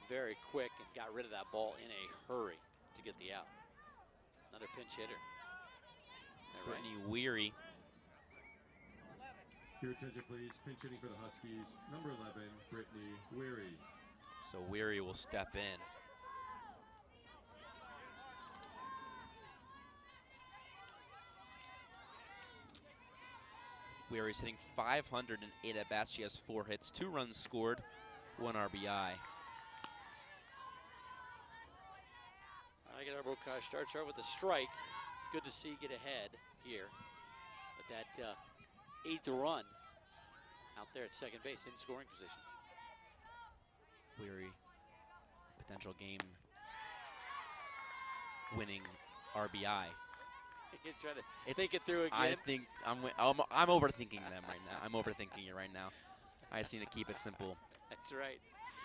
very quick and got rid of that ball in a hurry to get the out. Another pinch hitter. All right. Brittany Weary. Your attention, please. Pinch hitting for the Huskies, number 11, Brittany Weary. So Weary will step in. Weary's hitting 508 at bats. She has 4 hits, 2 runs scored, 1 RBI. Aguilar Bokaj starts over with a strike. It's good to see get ahead here. But that 8th run out there at second base in scoring position. Weary, potential game winning RBI. You try to think it through again. I think I'm overthinking them right now. I'm overthinking it right now. I just need to keep it simple. That's right.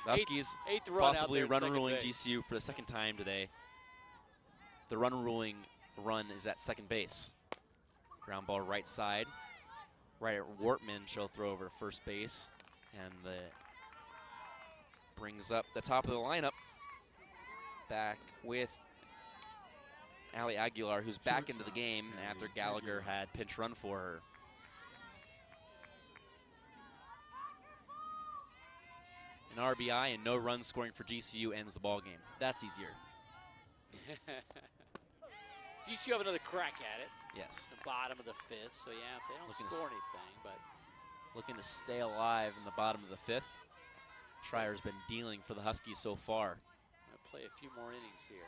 The Huskies Eighth run possibly out there run ruling base. GCU for the second time today. The run ruling run is at second base. Ground ball right side. Right at Wortman, she'll throw over to first base. And the brings up the top of the lineup. Back with Ali Aguilar, who's back into the game after Gallagher had pinch run for her. An RBI and no runs scoring for GCU ends the ball game. That's easier. GCU have another crack at it. Yes. The bottom of the 5th, so yeah, if they don't Looking to score anything, but looking to stay alive in the bottom of the 5th. Schreier's been dealing for the Huskies so far. I'll play a few more innings here.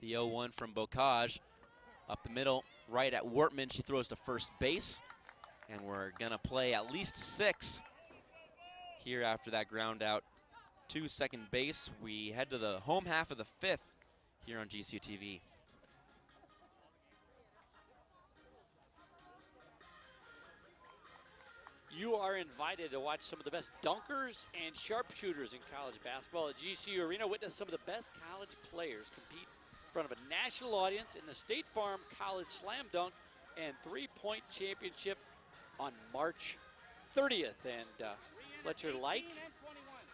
The 0-1 from Bokaj. Up the middle, right at Wortman. She throws to first base. And we're going to play at least 6 here after that ground out to second base. We head to the home half of the 5th here on GCU TV. You are invited to watch some of the best dunkers and sharpshooters in college basketball at GCU Arena. Witness some of the best college players compete in front of a national audience in the State Farm College Slam Dunk and 3-point championship on March 30th. And Fletcher Like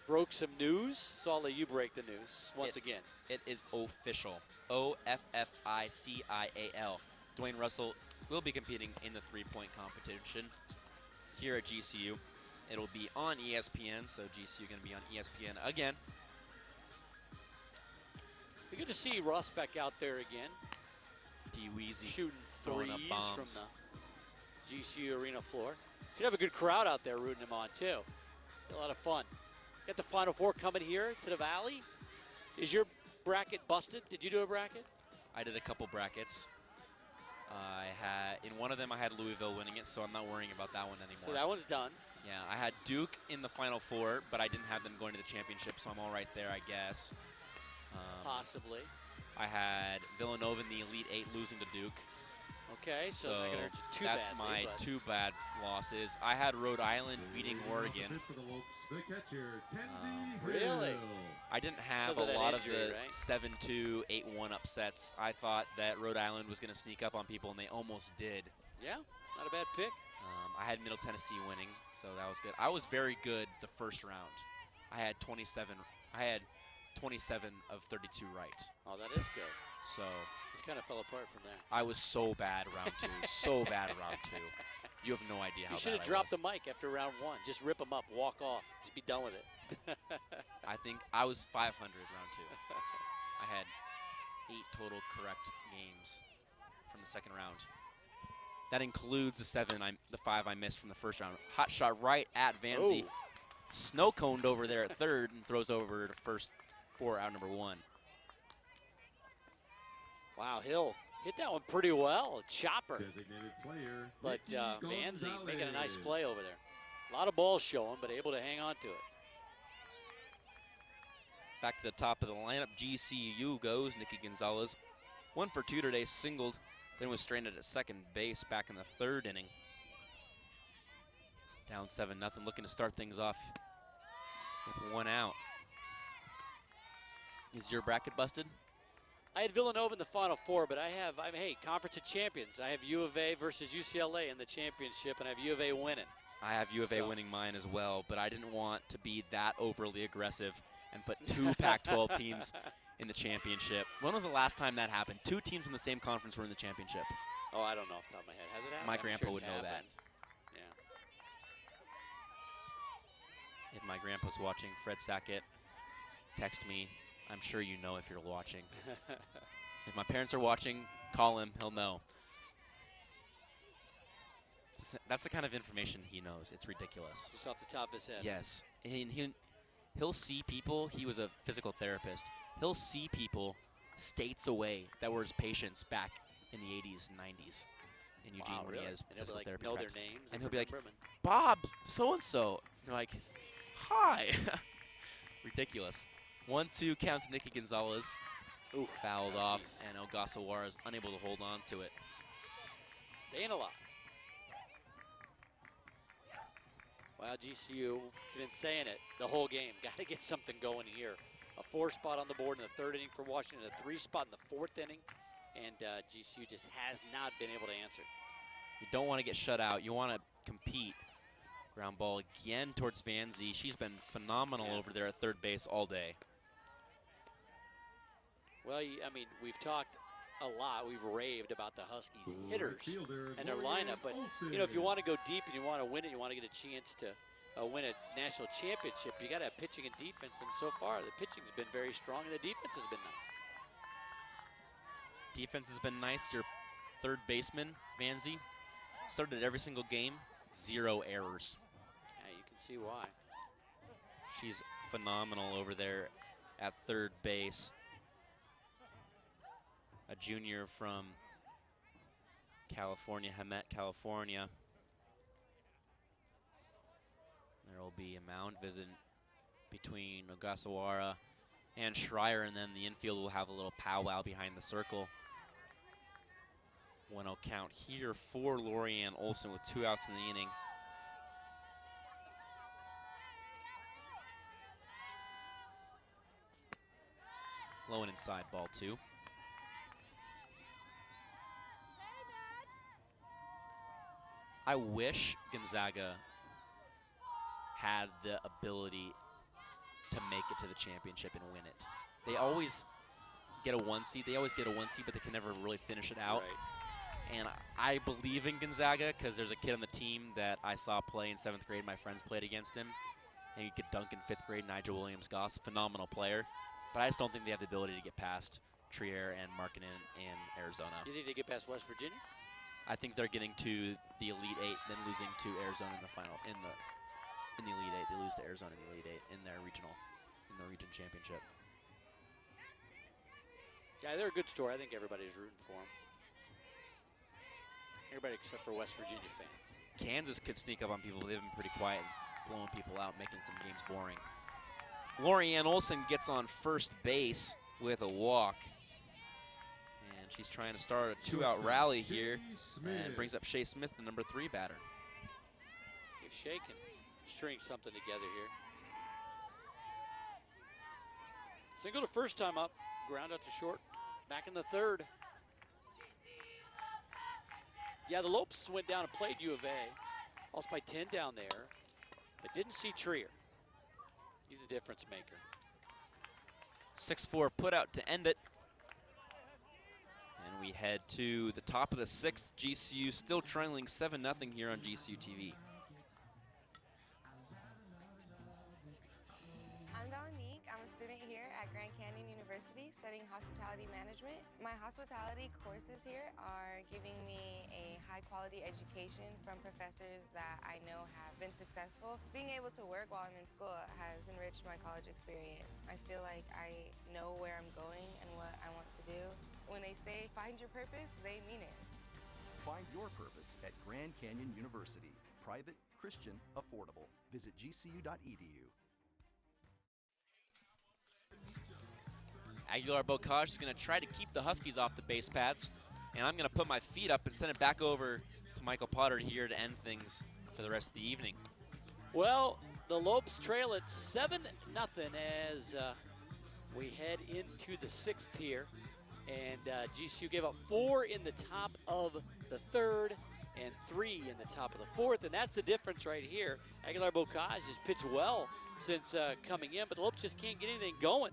broke some news. So I'll let you break the news once again. It is official. OFFICIAL. Dwayne Russell will be competing in the 3-point competition here at GCU. It'll be on ESPN, so GCU going to be on ESPN again. We're good to see Ross back out there again. D-Weezy shooting throwing threes up from bombs. the GCU Arena floor. Should have a good crowd out there rooting him on too. A lot of fun. Got the Final Four coming here to the Valley. Is your bracket busted? Did you do a bracket? I did a couple brackets. In one of them I had Louisville winning it, so I'm not worrying about that one anymore. So that one's done. Yeah, I had Duke in the Final Four, but I didn't have them going to the championship, so I'm all right there, I guess. Possibly. I had Villanova in the Elite 8 losing to Duke. Okay, so not gonna hurt you too that's badly, my but 2 bad losses. I had Rhode Island beating Oregon. For the Lopes, the catcher, Kenzie really? Hill. I didn't have Because a of that lot injury, of the right? 7-2, 8-1 upsets. I thought that Rhode Island was going to sneak up on people, and they almost did. Yeah, not a bad pick. I had Middle Tennessee winning, so that was good. I was very good the first round. I had 27 of 32 right. Oh, that is good. So Just kind of fell apart from there. I was so bad round 2, so bad round 2. You have no idea how You should bad have I dropped was. the mic after round 1. Just rip them up, walk off, just be done with it. I think I was 500 round 2. I had 8 total correct games from the second round. That includes the 5 I missed from the first round. Hot shot right at Vanzi. Oh. Snow coned over there at third and throws over to first for out number 1. Wow, Hill Hit that one pretty well, a chopper. Designated player. But Nicky Vanzi making a nice Gonzalez. play over there. A lot of balls showing, but able to hang on to it. Back to the top of the lineup, GCU goes. Nicky Gonzalez, 1 for 2 today, singled, then was stranded at second base back in the 3rd inning. Down 7-0, looking to start things off with 1 out. Is your bracket busted? I had Villanova in the Final Four, but hey, Conference of Champions. I have U of A versus UCLA in the championship, and I have U of A winning. I have U of A So- winning mine as well, but I didn't want to be that overly aggressive and put 2 Pac-12 teams in the championship. When was the last time that happened? 2 teams from the same conference were in the championship. Oh, I don't know off the top of my head. Has it happened? My I'm grandpa sure would it's know that. happened. Yeah. If my grandpa's watching, Fred Sackett, text me. I'm sure you know if you're watching. If my parents are watching, call him. He'll know. That's the kind of information he knows. It's ridiculous. Just off the top of his head. Yes. And he'll see people. He was a physical therapist. He'll see people states away that were his patients back in the 80s and 90s in Eugene, Wow, when really? he has And he'll physical like therapy know practice. their names. And he'll be like, remember 'em and- Bob, so-and-so. They're like, hi. Ridiculous. 1-2 count to Nicky Gonzalez. Ooh, Fouled oh, off, geez. and Ogasawara is unable to hold on to it. Staying alive. Well, GCU been saying it the whole game. Got to get something going here. A 4 spot on the board in the 3rd inning for Washington, a 3 spot in the 4th inning, and GCU just has not been able to answer. You don't want to get shut out. You want to compete. Ground ball again towards Vanzi. She's been phenomenal over there at third base all day. Well, I mean, we've talked a lot. We've raved about the Huskies hitters and their lineup. But, you know, if you want to go deep and you want to win it, you want to get a chance to win a national championship, you got to have pitching and defense. And so far, the pitching's been very strong and the defense has been nice. Defense has been nice. Your third baseman, Vanzi, started every single game, 0 errors. Yeah, you can see why. She's phenomenal over there at third base. A junior from California, Hemet, California. There will be a mound visit between Ogasawara and Schreier, and then the infield will have a little powwow behind the circle. 1-0 count here for Lorianne Olson with 2 outs in the inning. Low and inside, ball 2. I wish Gonzaga had the ability to make it to the championship and win it. They always get a 1 seed. They always get a 1 seed, but they can never really finish it out. Right. And I believe in Gonzaga because there's a kid on the team that I saw play in 7th grade. My friends played against him. And he could dunk in 5th grade, Nigel Williams-Goss, phenomenal player. But I just don't think they have the ability to get past Trier and Markkanen in Arizona. You think they get past West Virginia? I think they're getting to the Elite Eight, then losing to Arizona in the final in the Elite Eight. They lose to Arizona in the Elite Eight in their region championship. Yeah, they're a good story. I think everybody's rooting for them. Everybody except for West Virginia fans. Kansas could sneak up on people, but they've been pretty quiet, blowing people out, making some games boring. Lorianne Olson gets on first base with a walk. And she's trying to start a 2-out rally here and brings up Shea Smith, the number 3 batter. Let's see if Shea can string something together here. Single to first time up, ground out to short, back in the 3rd. Yeah, the Lopes went down and played U of A. Lost by 10 down there, but didn't see Trier. He's a difference maker. 6-4 put out to end it. And we head to the top of the 6th. GCU still trailing 7-0 here on GCU TV. I'm Dominique. I'm a student here at Grand Canyon University. University studying hospitality management. My hospitality courses here are giving me a high-quality education from professors that I know have been successful. Being able to work while I'm in school has enriched my college experience. I feel like I know where I'm going and what I want to do. When they say find your purpose, they mean it. Find your purpose at Grand Canyon University. Private, Christian, affordable. Visit gcu.edu. Aguilar-Bocage is going to try to keep the Huskies off the base paths, and I'm going to put my feet up and send it back over to Michael Potter here to end things for the rest of the evening. Well, the Lopes trail at 7-0 as we head into the 6th here. And GCU gave up 4 in the top of the 3rd and 3 in the top of the 4th, and that's the difference right here. Aguilar-Bocage has pitched well since coming in, but the Lopes just can't get anything going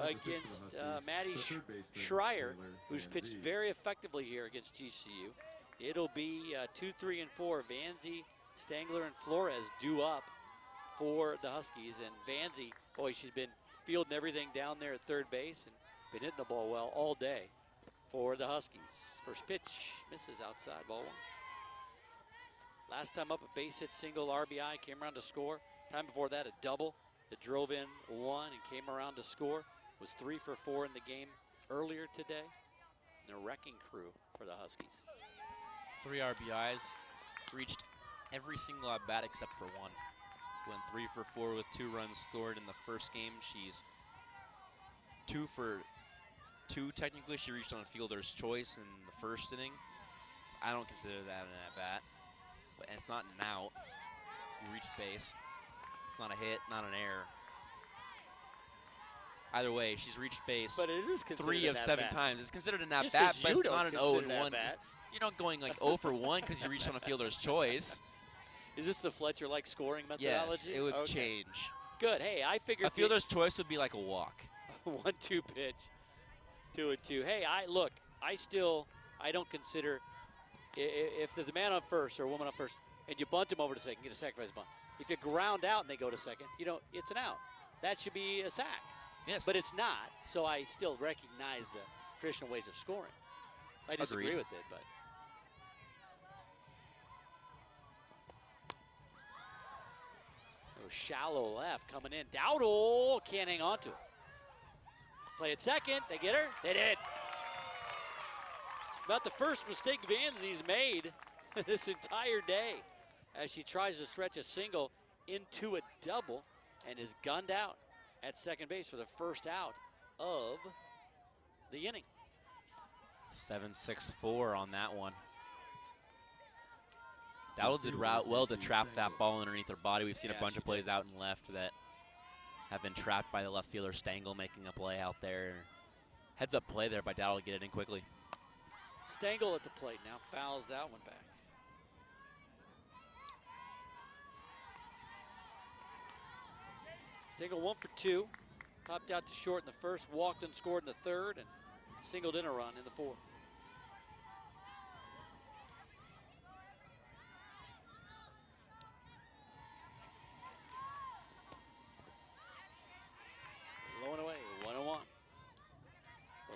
against Maddie Schreier, who's pitched very effectively here against GCU. It'll be 2, 3, and 4. Vanzi, Stangler, and Flores due up for the Huskies. And Vanzi, boy, she's been fielding everything down there at third base and been hitting the ball well all day for the Huskies. First pitch misses outside, ball 1. Last time up, a base hit single RBI, came around to score. Time before that, a double that drove in 1 and came around to score. Was 3 for 4 in the game earlier today. And a wrecking crew for the Huskies. 3 RBIs, reached every single at bat except for 1. Went 3 for 4 with 2 runs scored in the first game. She's 2 for 2 technically. She reached on a fielder's choice in the first inning. I don't consider that an at-bat. And it's not an out. You reached base. It's not a hit, not an error. Either way, she's reached base But it is considered 3 of an 7 at-bat. times. It's considered an Just at-bat, 'cause but you it's don't not an consider 0 it and an 1. at-bat. You're not going like 0 for 1 because you reached on a fielder's choice. Is this the Fletcher-like scoring Yes, methodology? it would Okay. change. Good. Hey, I figured A fielder's choice would be like a walk. 1-2 pitch, 2-2. Hey, I don't consider if there's a man on first or a woman on first, and you bunt him over to second, get a sacrifice bunt. If you ground out and they go to second, it's an out. That should be a sack. Yes. But it's not, so I still recognize the traditional ways of scoring. I disagree Agreed. with it, but. Shallow left coming in. Dowdle can't hang on to it. Play at second. They get her. They did. About the first mistake Vanzi's made this entire day as she tries to stretch a single into a double and is gunned out at second base for the first out of the inning. 7-6-4 on that one. Dowdle did well to trap that ball underneath her body. We've seen a bunch of plays out and left that have been trapped by the left fielder Stangl making a play out there. Heads up play there by Dowdle to get it in quickly. Stangl at the plate now fouls that one back. Stangl 1 for 2. Popped out to short in the first, walked and scored in the third, and singled in a run in the fourth. Low and away, 1-1. Well,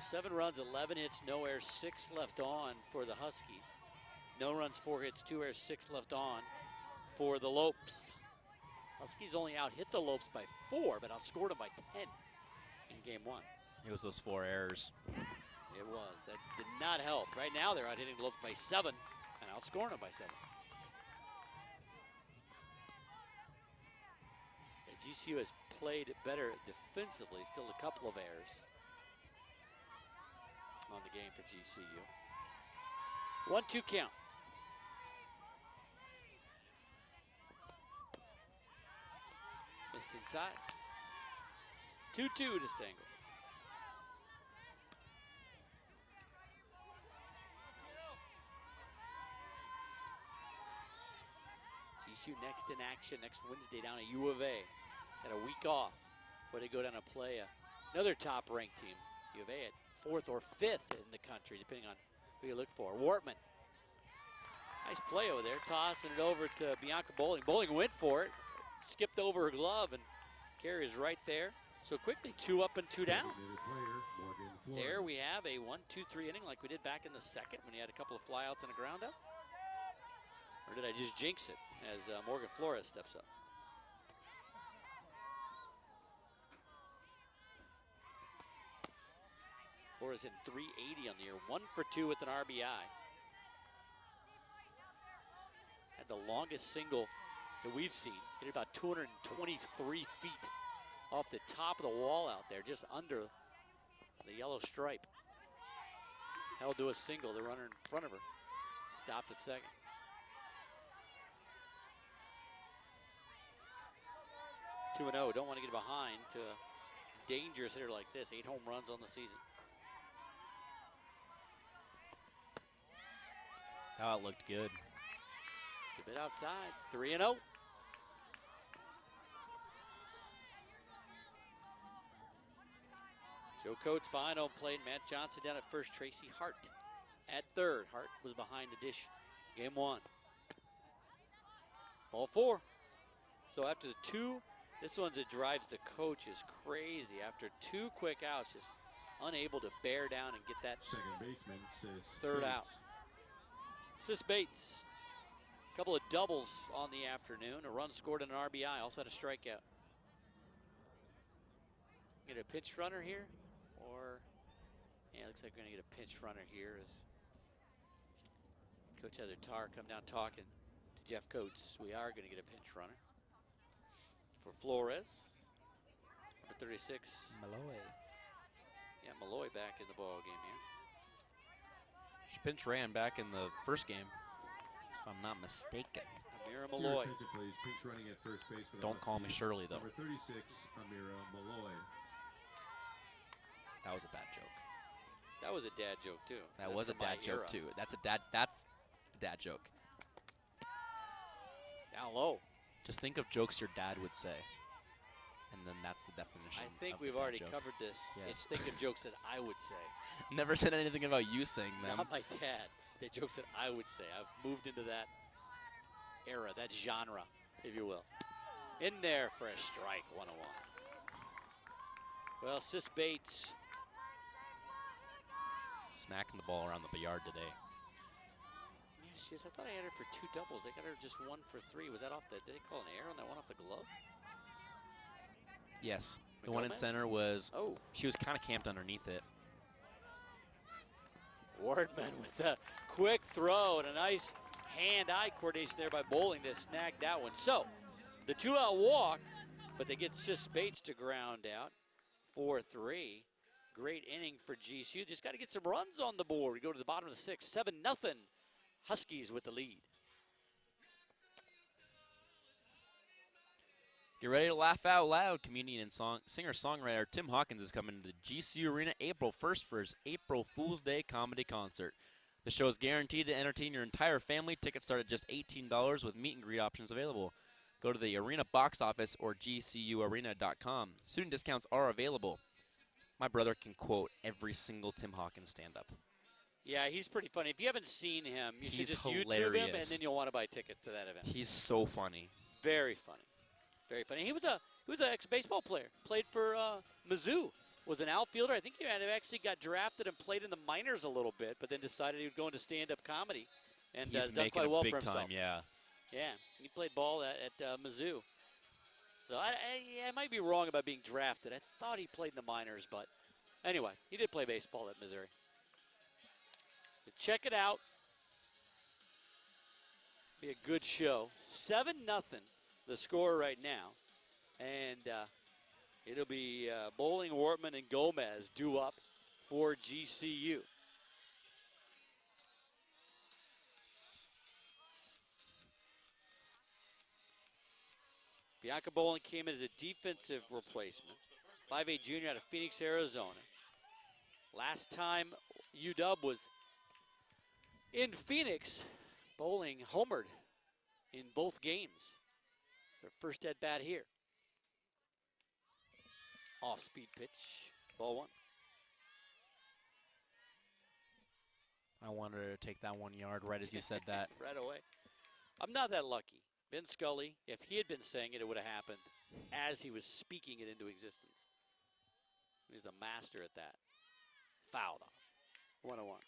7 runs, 11 hits, no errors, 6 left on for the Huskies. No runs, 4 hits, 2 errors, 6 left on for the Lopes. Huskies only out-hit the Lopes by 4, but outscored them by 10 in game 1. It was those 4 errors. It was. That did not help. Right now they're out-hitting the Lopes by 7 and outscoring them by 7. GCU has played better defensively, still a couple of errors on the game for GCU. 1-2 count. Missed inside. 2-2 to Stangl. GCU next in action next Wednesday down at U of A. Got a week off before they go down to play another top-ranked team. U of A at 4th or 5th in the country, depending on who you look for. Wortman. Nice play over there, tossing it over to Bianca Bowling. Bowling went for it, skipped over her glove, and carries right there. So quickly, 2 up and 2 down. there we have a 1-2-3 inning like we did back in the second when he had a couple of flyouts and a ground out. Or did I just jinx it as Morgan Flores steps up? Flores hitting 380 on the year, 1 for 2 with an RBI. Had the longest single that we've seen. Hit about 223 feet off the top of the wall out there, just under the yellow stripe. Held to a single, the runner in front of her stopped at second. Two and 0, don't want to get behind to a dangerous hitter like this. 8 home runs on the season. Oh, it looked good. Just a bit outside, 3 and 0. Joe Coates behind home plate. Matt Johnson down at first. Tracy Hart at third. Hart was behind the dish. Game 1. Ball 4. So after the 2, this one that drives the coaches crazy. After 2 quick outs, just unable to bear down and get that Second baseman, Sis third Bates. out. Sis Bates, a couple of doubles on the afternoon. A run scored and an RBI. Also had a strikeout. Get a pinch runner here, or yeah, looks like we're gonna get a pinch runner here as Coach Heather Tarr come down talking to Jeff Coates. We are gonna get a pinch runner for Flores, number 36. Malloy. Yeah, Malloy back in the ball game here. She pinch ran back in the first game, if I'm not mistaken. Amira Here Malloy. attention, please. Pinch running at first base for the Don't call me Huskies. Shirley, though. Number 36, Amira Malloy. That was a bad joke. That was a dad joke too. That That's was a from my dad joke era. too. That's a dad joke. Down low. Just think of jokes your dad would say, and then that's the definition. I think of a we've dad already joke. covered this. Yes. It's think of jokes that I would say. Never said anything about you saying them. Not my dad. The jokes that I would say. I've moved into that era, that genre, if you will. In there for a strike, 1-1. Well, Sis Bates. Smacking the ball around the yard today. Yeah, she is. I thought I had her for 2 doubles. They got her just 1 for 3. Was that off the, did they call an error on that one off the glove? Yes. The one in McGomez? center was, Oh, she was kind of camped underneath it. Wardman with a quick throw and a nice hand-eye coordination there by Bowling to snag that one. So, the 2-out walk, but they get Sis Bates to ground out. 4-3. Great inning for GCU. Just got to get some runs on the board. We go to the bottom of the 6th. 7-0. Huskies with the lead. Get ready to laugh out loud. Comedian and singer-songwriter Tim Hawkins is coming to the GCU Arena April 1st for his April Fool's Day comedy concert. The show is guaranteed to entertain your entire family. Tickets start at just $18 with meet and greet options available. Go to the arena box office or gcuarena.com. Student discounts are available. My brother can quote every single Tim Hawkins stand-up. Yeah, he's pretty funny. If you haven't seen him, you should He's just YouTube him, and hilarious. then you'll want to buy tickets to that event. He's so funny. Very funny. Very funny. He was an ex-baseball player. Played for Mizzou. Was an outfielder. I think he actually got drafted and played in the minors a little bit, but then decided he would go into stand-up comedy, and He's has done making quite a well big for himself. time, yeah. Yeah, he played ball at Mizzou. So I might be wrong about being drafted. I thought he played in the minors, but anyway, he did play baseball at Missouri. So check it out. Be a good show. 7-0 the score right now. And it'll be Bowling, Wortman, and Gomez due up for GCU. Bianca Bowling came in as a defensive replacement. 5'8" junior out of Phoenix, Arizona. Last time UW was in Phoenix, Bowling homered in both games. Their first at bat here. Off-speed pitch, ball 1. I wanted her to take that 1 yard right as you said that. Right away. I'm not that lucky. Ben Scully, if he had been saying it, it would have happened as he was speaking it into existence. He's the master at that. fouled off. 101.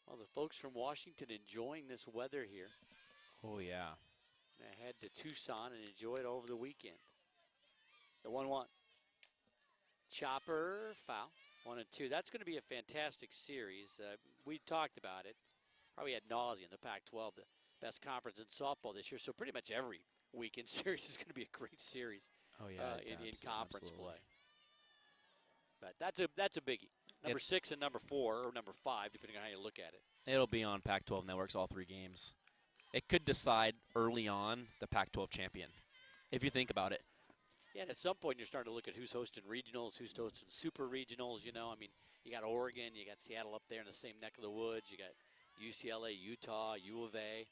Well, the folks from Washington enjoying this weather here. Oh, yeah. They head to Tucson and enjoy it over the weekend. The 1-1. Chopper, foul. 1 and 2. That's going to be a fantastic series. We talked about it. Probably ad nauseum in the Pac-12, the best conference in softball this year. So pretty much every weekend series is going to be a great series. Oh, yeah. In conference absolutely. play. But that's a biggie. Number 6 and number 4, or number 5, depending on how you look at it. It'll be on Pac-12 networks, all 3 games. It could decide early on the Pac-12 champion, if you think about it. Yeah, and at some point you're starting to look at who's hosting regionals, who's hosting super regionals. You know, I mean, you got Oregon, you got Seattle up there in the same neck of the woods. You got UCLA, Utah, U of A.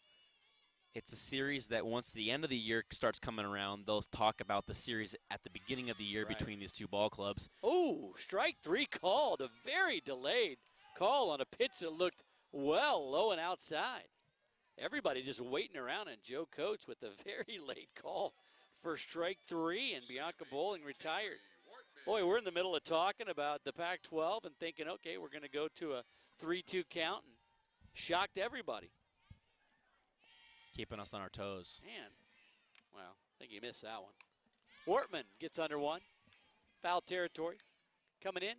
It's a series that once the end of the year starts coming around, they'll talk about the series at the beginning of the year between these 2 ball clubs. Oh, strike 3 called. A very delayed call on a pitch that looked well low and outside. Everybody just waiting around, and Joe Coates with a very late call for strike 3, and Bianca Bowling retired. Boy, we're in the middle of talking about the Pac-12 and thinking, okay, we're going to go to a 3-2 count, and shocked everybody. Keeping us on our toes. Man, well, I think you missed that one. Wortman gets under 1. Foul territory. Coming in.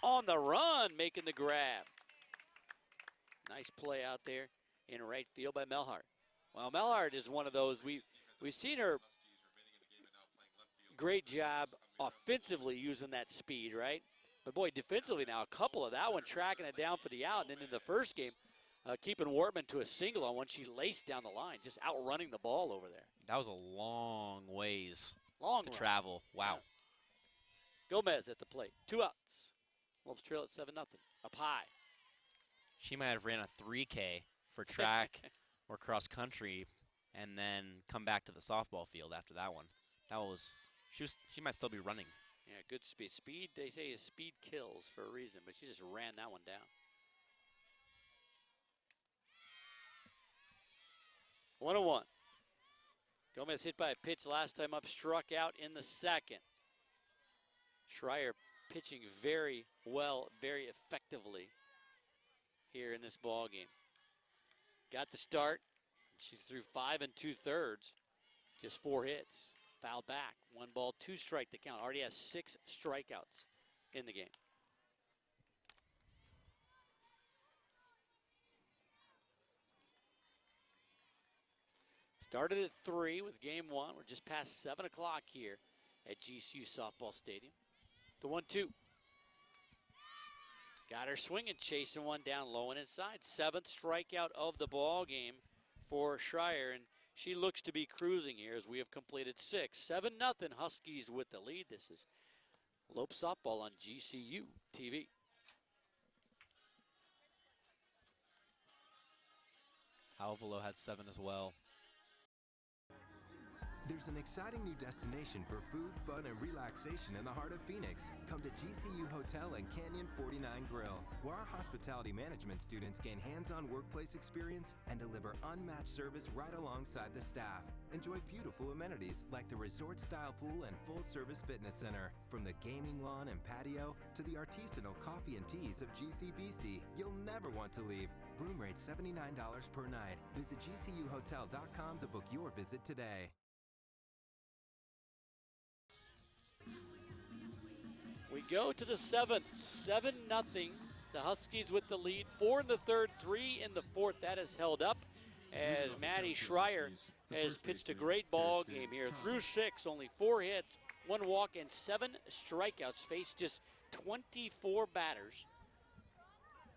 On the run, making the grab. Nice play out there in right field by Melhart. Well, Melhart is one of those, we've seen her great job offensively using that speed, right? But boy, defensively now, a couple of that one tracking it down for the out, and then in the first game, keeping Wortman to a single on when she laced down the line, just outrunning the ball over there. That was a long ways to travel. Wow. Yeah. Gomez at the plate. 2 outs. Wolves trail at 7-0. Up high. She might have ran a 3K for track or cross country and then come back to the softball field after that one. She might still be running. Yeah, good speed. Speed, they say, is speed kills for a reason, but she just ran that one down. 1-1. Gomez hit by a pitch last time up, struck out in the second. Schreier pitching very well, very effectively here in this ball game. Got the start. She threw 5 2/3, just 4 hits. Fouled back. 1 ball, 2 strike to count. Already has 6 strikeouts in the game. Started at 3 with game 1. We're just past 7 o'clock here at GCU Softball Stadium. The 1-2. Got her swinging, chasing one down low and inside. 7th strikeout of the ball game for Schreier, and she looks to be cruising here as we have completed 6. 7-0 Huskies with the lead. This is Lope Softball on GCU TV. Alvalo had 7 as well. There's an exciting new destination for food, fun, and relaxation in the heart of Phoenix. Come to GCU Hotel and Canyon 49 Grill, where our hospitality management students gain hands-on workplace experience and deliver unmatched service right alongside the staff. Enjoy beautiful amenities like the resort-style pool and full-service fitness center. From the gaming lawn and patio to the artisanal coffee and teas of GCBC, you'll never want to leave. Room rate $79 per night. Visit GCUHotel.com to book your visit today. We go to the 7th, 7-0. The Huskies with the lead. 4 in the 3rd, 3 in the 4th. That has held up as Maddie Schreier has pitched a great ball game here. Through 6, only 4 hits, 1 walk, and 7 strikeouts. Faced just 24 batters.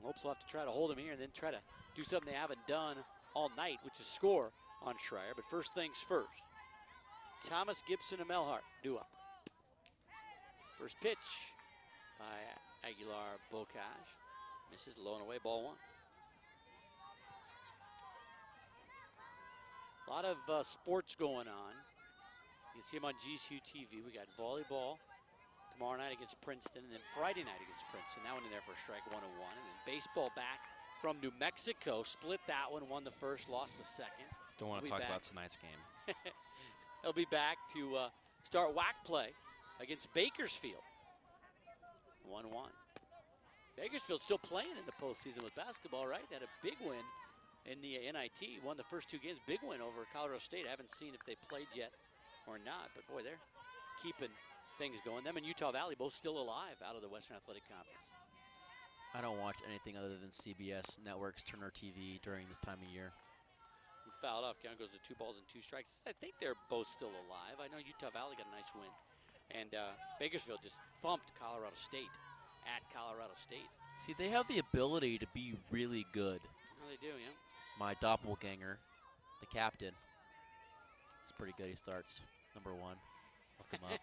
Lopes will have to try to hold him here and then try to do something they haven't done all night, which is score on Schreier. But first things first. Thomas Gibson and Melhart due up. First pitch by Aguilar Bocage. Misses, low and away, ball 1. A lot of sports going on. You can see them on GCU TV. We got volleyball tomorrow night against Princeton, and then Friday night against Princeton. That one in there for strike 101. And then baseball back from New Mexico. Split that one, won the first, lost the second. Don't want to talk about tonight's game. They'll be back to start WAC play against Bakersfield. 1-1. Bakersfield still playing in the postseason with basketball, right? They had a big win in the NIT. Won the first 2 games. Big win over Colorado State. I haven't seen if they played yet or not. But, boy, they're keeping things going. Them and Utah Valley both still alive out of the Western Athletic Conference. I don't watch anything other than CBS Networks, Turner TV during this time of year. Fouled off. Count goes to 2 balls and 2 strikes. I think they're both still alive. I know Utah Valley got a nice win. And Bakersfield just thumped Colorado State at Colorado State. See, they have the ability to be really good. Oh, they do, yeah. My doppelganger, the captain, it's pretty good. He starts number 1. Look him up.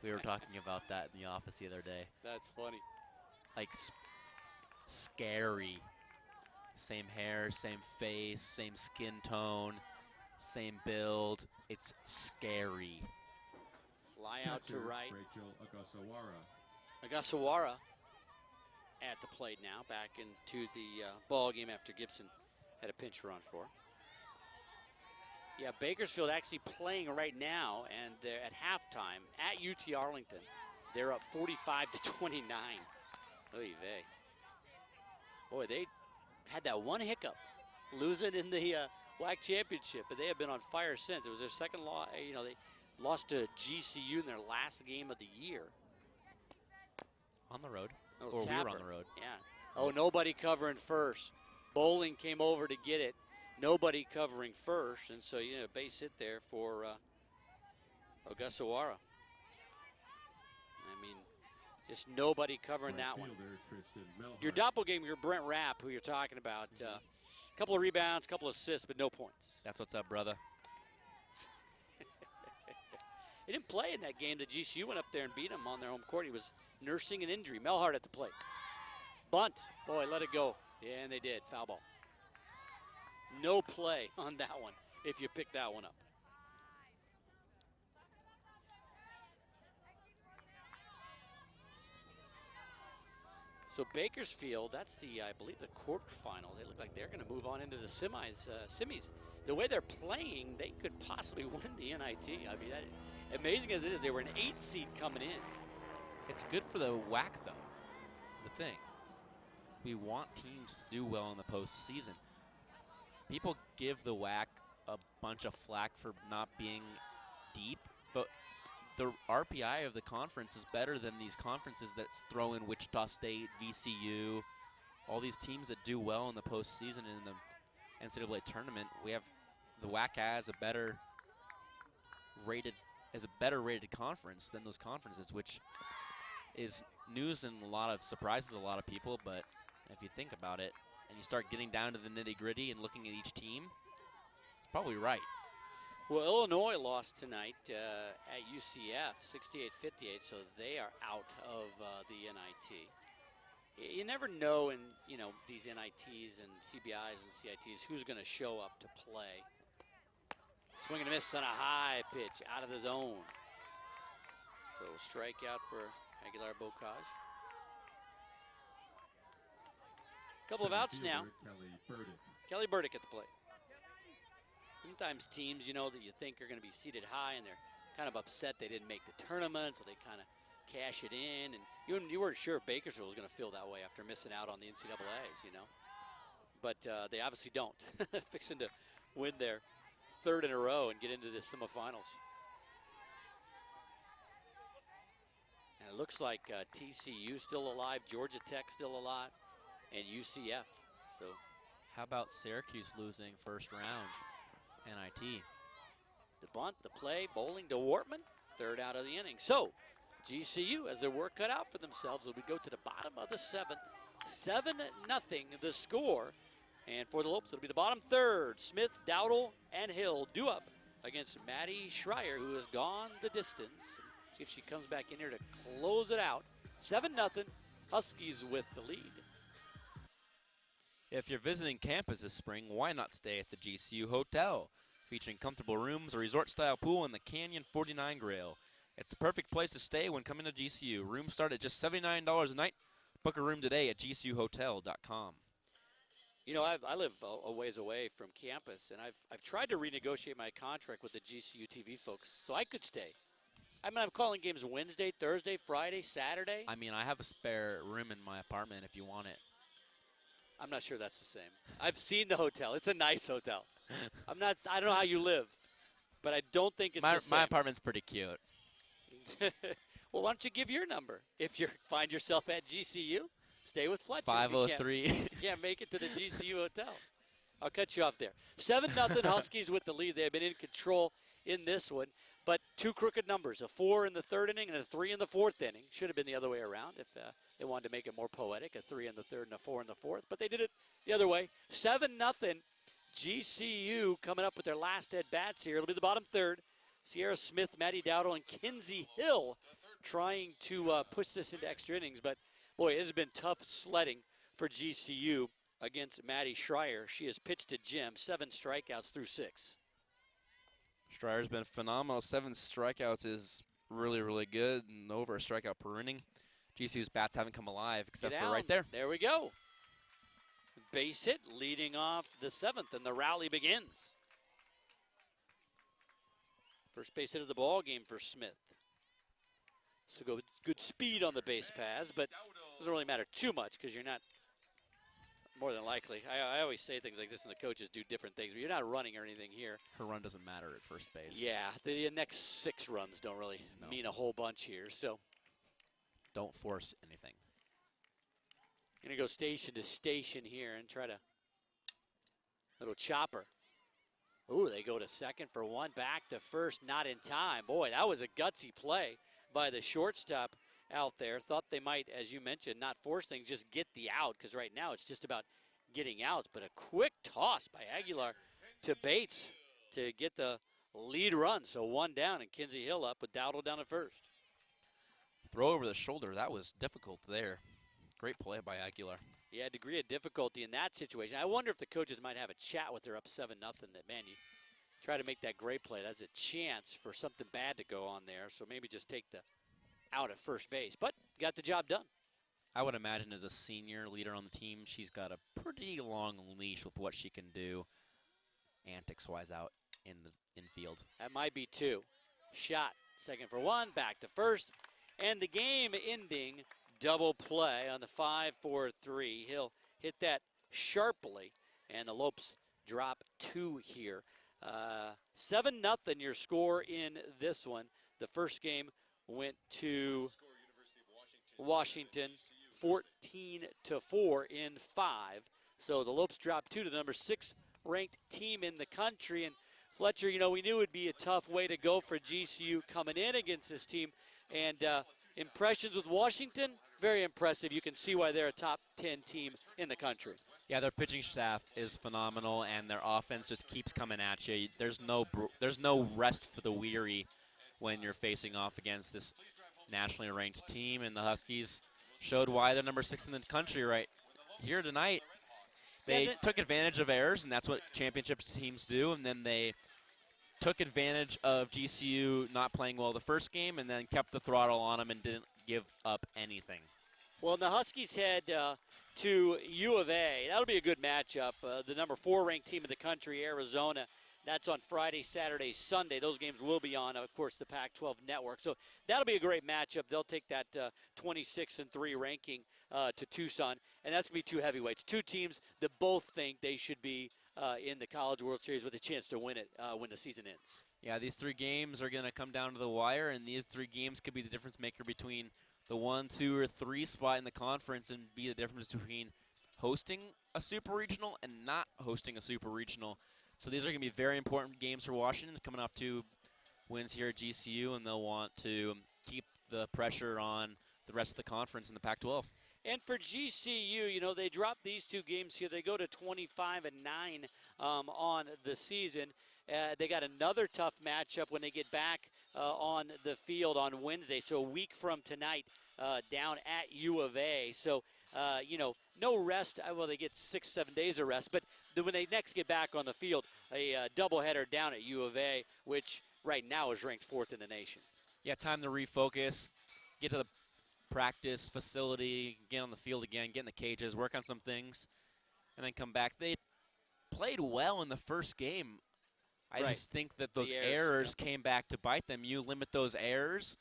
We were talking about that in the office the other day. That's funny. Like, scary. Same hair, same face, same skin tone, same build. It's scary. Fly out to right. Rachel Agasawara. Agasawara at the plate now, back into the ball game after Gibson had a pinch run for. Yeah, Bakersfield actually playing right now, and they're at halftime at UT Arlington. They're up 45-29. Oy vey. Boy, they had that one hiccup, losing in the WAC championship, but they have been on fire since. It was their second loss. You know, they lost to GCU in their last game of the year. On the road. Oh, Or we were Tapper. on the road. Yeah. Oh, nobody covering first. Bowling came over to get it. Nobody covering first, and so, you know, base hit there for Ogasawara. I mean, just nobody covering that one. Your doppelganger, Brent Rapp, who you're talking about, a couple of rebounds, couple of assists, but no points. That's what's up, brother. He didn't play in that game. The GCU went up there and beat him on their home court. He was nursing an injury. Melhart at the plate. Bunt. Boy, let it go. Yeah, and they did. Foul ball. No play on that one if you pick that one up. So Bakersfield, that's the, I believe, the quarterfinals. They look like they're going to move on into the semis. The way they're playing, they could possibly win the NIT. I mean, amazing as it is, they were an 8 seed coming in. It's good for the WAC, though, is the thing. We want teams to do well in the postseason. People give the WAC a bunch of flack for not being deep, but the RPI of the conference is better than these conferences that throw in Wichita State, VCU, all these teams that do well in the postseason in the NCAA tournament. We have the WAC has a better rated conference than those conferences, which is news and a lot of surprises a lot of people. But if you think about it, and you start getting down to the nitty-gritty and looking at each team, it's probably right. Well, Illinois lost tonight at UCF, 68-58, so they are out of the NIT. You never know in, you know, these NITs and CBIs and CITs who's going to show up to play. Swing and a miss on a high pitch out of the zone. So strikeout for Aguilar Bocage. Couple of outs now. Kelly Burdick at the plate. Sometimes teams, you know, that you think are going to be seated high, and they're kind of upset they didn't make the tournament, so they kind of cash it in. And you weren't sure if Bakersfield was going to feel that way after missing out on the NCAAs, you know. But they obviously don't. Fixing to win their third in a row and get into the semifinals. And it looks like TCU still alive, Georgia Tech still alive, and UCF. So, how about Syracuse losing first round NIT? The bunt, the play, bowling to Wortman, third out of the inning. So, GCU has their work cut out for themselves as we go to the bottom of the seventh. 7-0 the score. And for the Lopes, it'll be the bottom third. Smith, Dowdle, and Hill do up against Maddie Schreier, who has gone the distance. See if she comes back in here to close it out. 7-0, Huskies with the lead. If you're visiting campus this spring, why not stay at the GCU Hotel? Featuring comfortable rooms, a resort-style pool, and the Canyon 49 Grill. It's the perfect place to stay when coming to GCU. Rooms start at just $79 a night. Book a room today at gcuhotel.com. You know, I live a ways away from campus, and I've tried to renegotiate my contract with the GCU TV folks so I could stay. I mean, I'm calling games Wednesday, Thursday, Friday, Saturday. I mean, I have a spare room in my apartment if you want it. I'm not sure that's the same. I've seen the hotel. It's a nice hotel. I don't know how you live, but I don't think it's the same. My apartment's pretty cute. Well, why don't you give your number? If you find yourself at GCU, stay with Fletcher. 503. If you can't make it to the GCU hotel. I'll cut you off there. 7-0 Huskies with the lead. They've been in control in this one, but two crooked numbers, a 4 in the third inning and a 3 in the fourth inning. Should have been the other way around if they wanted to make it more poetic, a 3 in the third and a 4 in the fourth, but they did it the other way. 7-0 GCU coming up with their last at-bats here. It'll be the bottom third. Sierra Smith, Maddie Dowdle, and Kinsey Hill trying to push this into extra innings, but boy, it has been tough sledding for GCU against Maddie Schreier. She has pitched to Jim, 7 strikeouts through 6. Schreier's been phenomenal. 7 strikeouts is really, really good, and over a strikeout per inning. GCU's bats haven't come alive except for right there. There we go. Base hit leading off the 7th, and the rally begins. First base hit of the ball game for Smith. So good speed on the base paths, but doesn't really matter too much because you're not, more than likely. I always say things like this, and the coaches do different things, but you're not running or anything here. Her run doesn't matter at first base. Yeah, the next 6 runs don't really mean a whole bunch here, so. Don't force anything. Gonna go station to station here and try to, little chopper. Ooh, they go to second for 1, back to first, not in time. Boy, that was a gutsy play by the shortstop out there. Thought they might, as you mentioned, not force things, just get the out, because right now it's just about getting outs. But a quick toss by Aguilar to Bates to get the lead run. So 1 down, and Kinsey Hill up with Dowdle down at first. Throw over the shoulder, that was difficult there. Great play by Aguilar. Yeah, degree of difficulty in that situation. I wonder if the coaches might have a chat with her up 7-0, that, man, you try to make that great play. That's a chance for something bad to go on there. So maybe just take the out at first base. But got the job done. I would imagine as a senior leader on the team, she's got a pretty long leash with what she can do antics-wise out in the infield. That might be 2. Shot, second for 1, back to first. And the game-ending double play on the 5-4-3. He'll hit that sharply, and the Lopes drop 2 here. 7-0 your score in this one. The first game went to Washington 14-4 in 5. So the Lopes dropped 2 to the number 6 ranked team in the country. And Fletcher, you know, we knew it would be a tough way to go for GCU coming in against this team. And impressions with Washington, very impressive. You can see why they're a top 10 team in the country. Yeah, their pitching staff is phenomenal, and their offense just keeps coming at you. There's no rest for the weary when you're facing off against this nationally ranked team, and the Huskies showed why they're number 6 in the country right here tonight. They took advantage of errors, and that's what championship teams do, and then they took advantage of GCU not playing well the first game and then kept the throttle on them and didn't give up anything. Well, and the Huskies head to U of A. That'll be a good matchup. The number 4 ranked team in the country, Arizona. That's on Friday, Saturday, Sunday. Those games will be on, of course, the Pac-12 network. So that'll be a great matchup. They'll take that 26-3 ranking to Tucson, and that's going to be 2 heavyweights. 2 teams that both think they should be in the College World Series with a chance to win it when the season ends. Yeah, these 3 games are going to come down to the wire, and these 3 games could be the difference maker between the 1, 2, or 3 spot in the conference and be the difference between hosting a super regional and not hosting a super regional. So these are going to be very important games for Washington, coming off 2 wins here at GCU, and they'll want to keep the pressure on the rest of the conference in the Pac-12. And for GCU, you know, they dropped these 2 games here. They go to 25-9 on the season. They got another tough matchup when they get back on the field on Wednesday. So a week from tonight down at U of A. So, you know, no rest. Well, they get 6-7 days of rest. But when they next get back on the field, a doubleheader down at U of A, which right now is ranked 4th in the nation. Yeah, time to refocus, get to the practice facility, get on the field again, get in the cages, work on some things. and then come back. They played well in the first game. I Right. just think that those The errors came back to bite them. You limit those errors,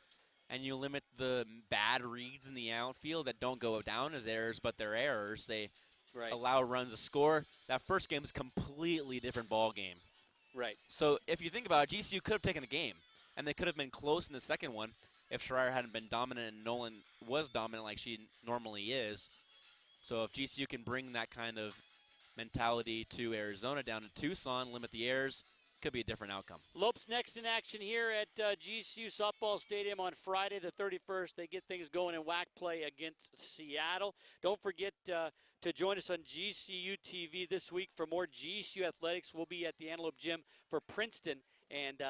and you limit the bad reads in the outfield that don't go down as errors, but they're errors. They Right. allow runs to score. That first game is a completely different ball game. Right. So if you think about it, GCU could have taken a game, and they could have been close in the second one if Schreier hadn't been dominant and Nolan was dominant like she normally is. So if GCU can bring that kind of mentality to Arizona down to Tucson, limit the errors, could be a different outcome. Lopes next in action here at GCU Softball Stadium on Friday the 31st. They get things going in WAC play against Seattle. Don't forget to join us on GCU TV this week for more GCU athletics. We'll be at the Antelope Gym for Princeton and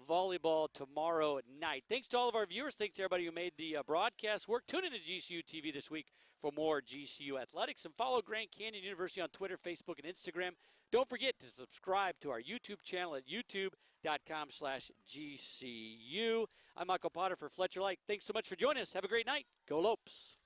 volleyball tomorrow night. Thanks to all of our viewers. Thanks to everybody who made the broadcast work. Tune in to GCU TV this week for more GCU athletics. And follow Grand Canyon University on Twitter, Facebook, and Instagram. Don't forget to subscribe to our YouTube channel at youtube.com/GCU. I'm Michael Potter for Fletcher Light. Thanks so much for joining us. Have a great night. Go Lopes.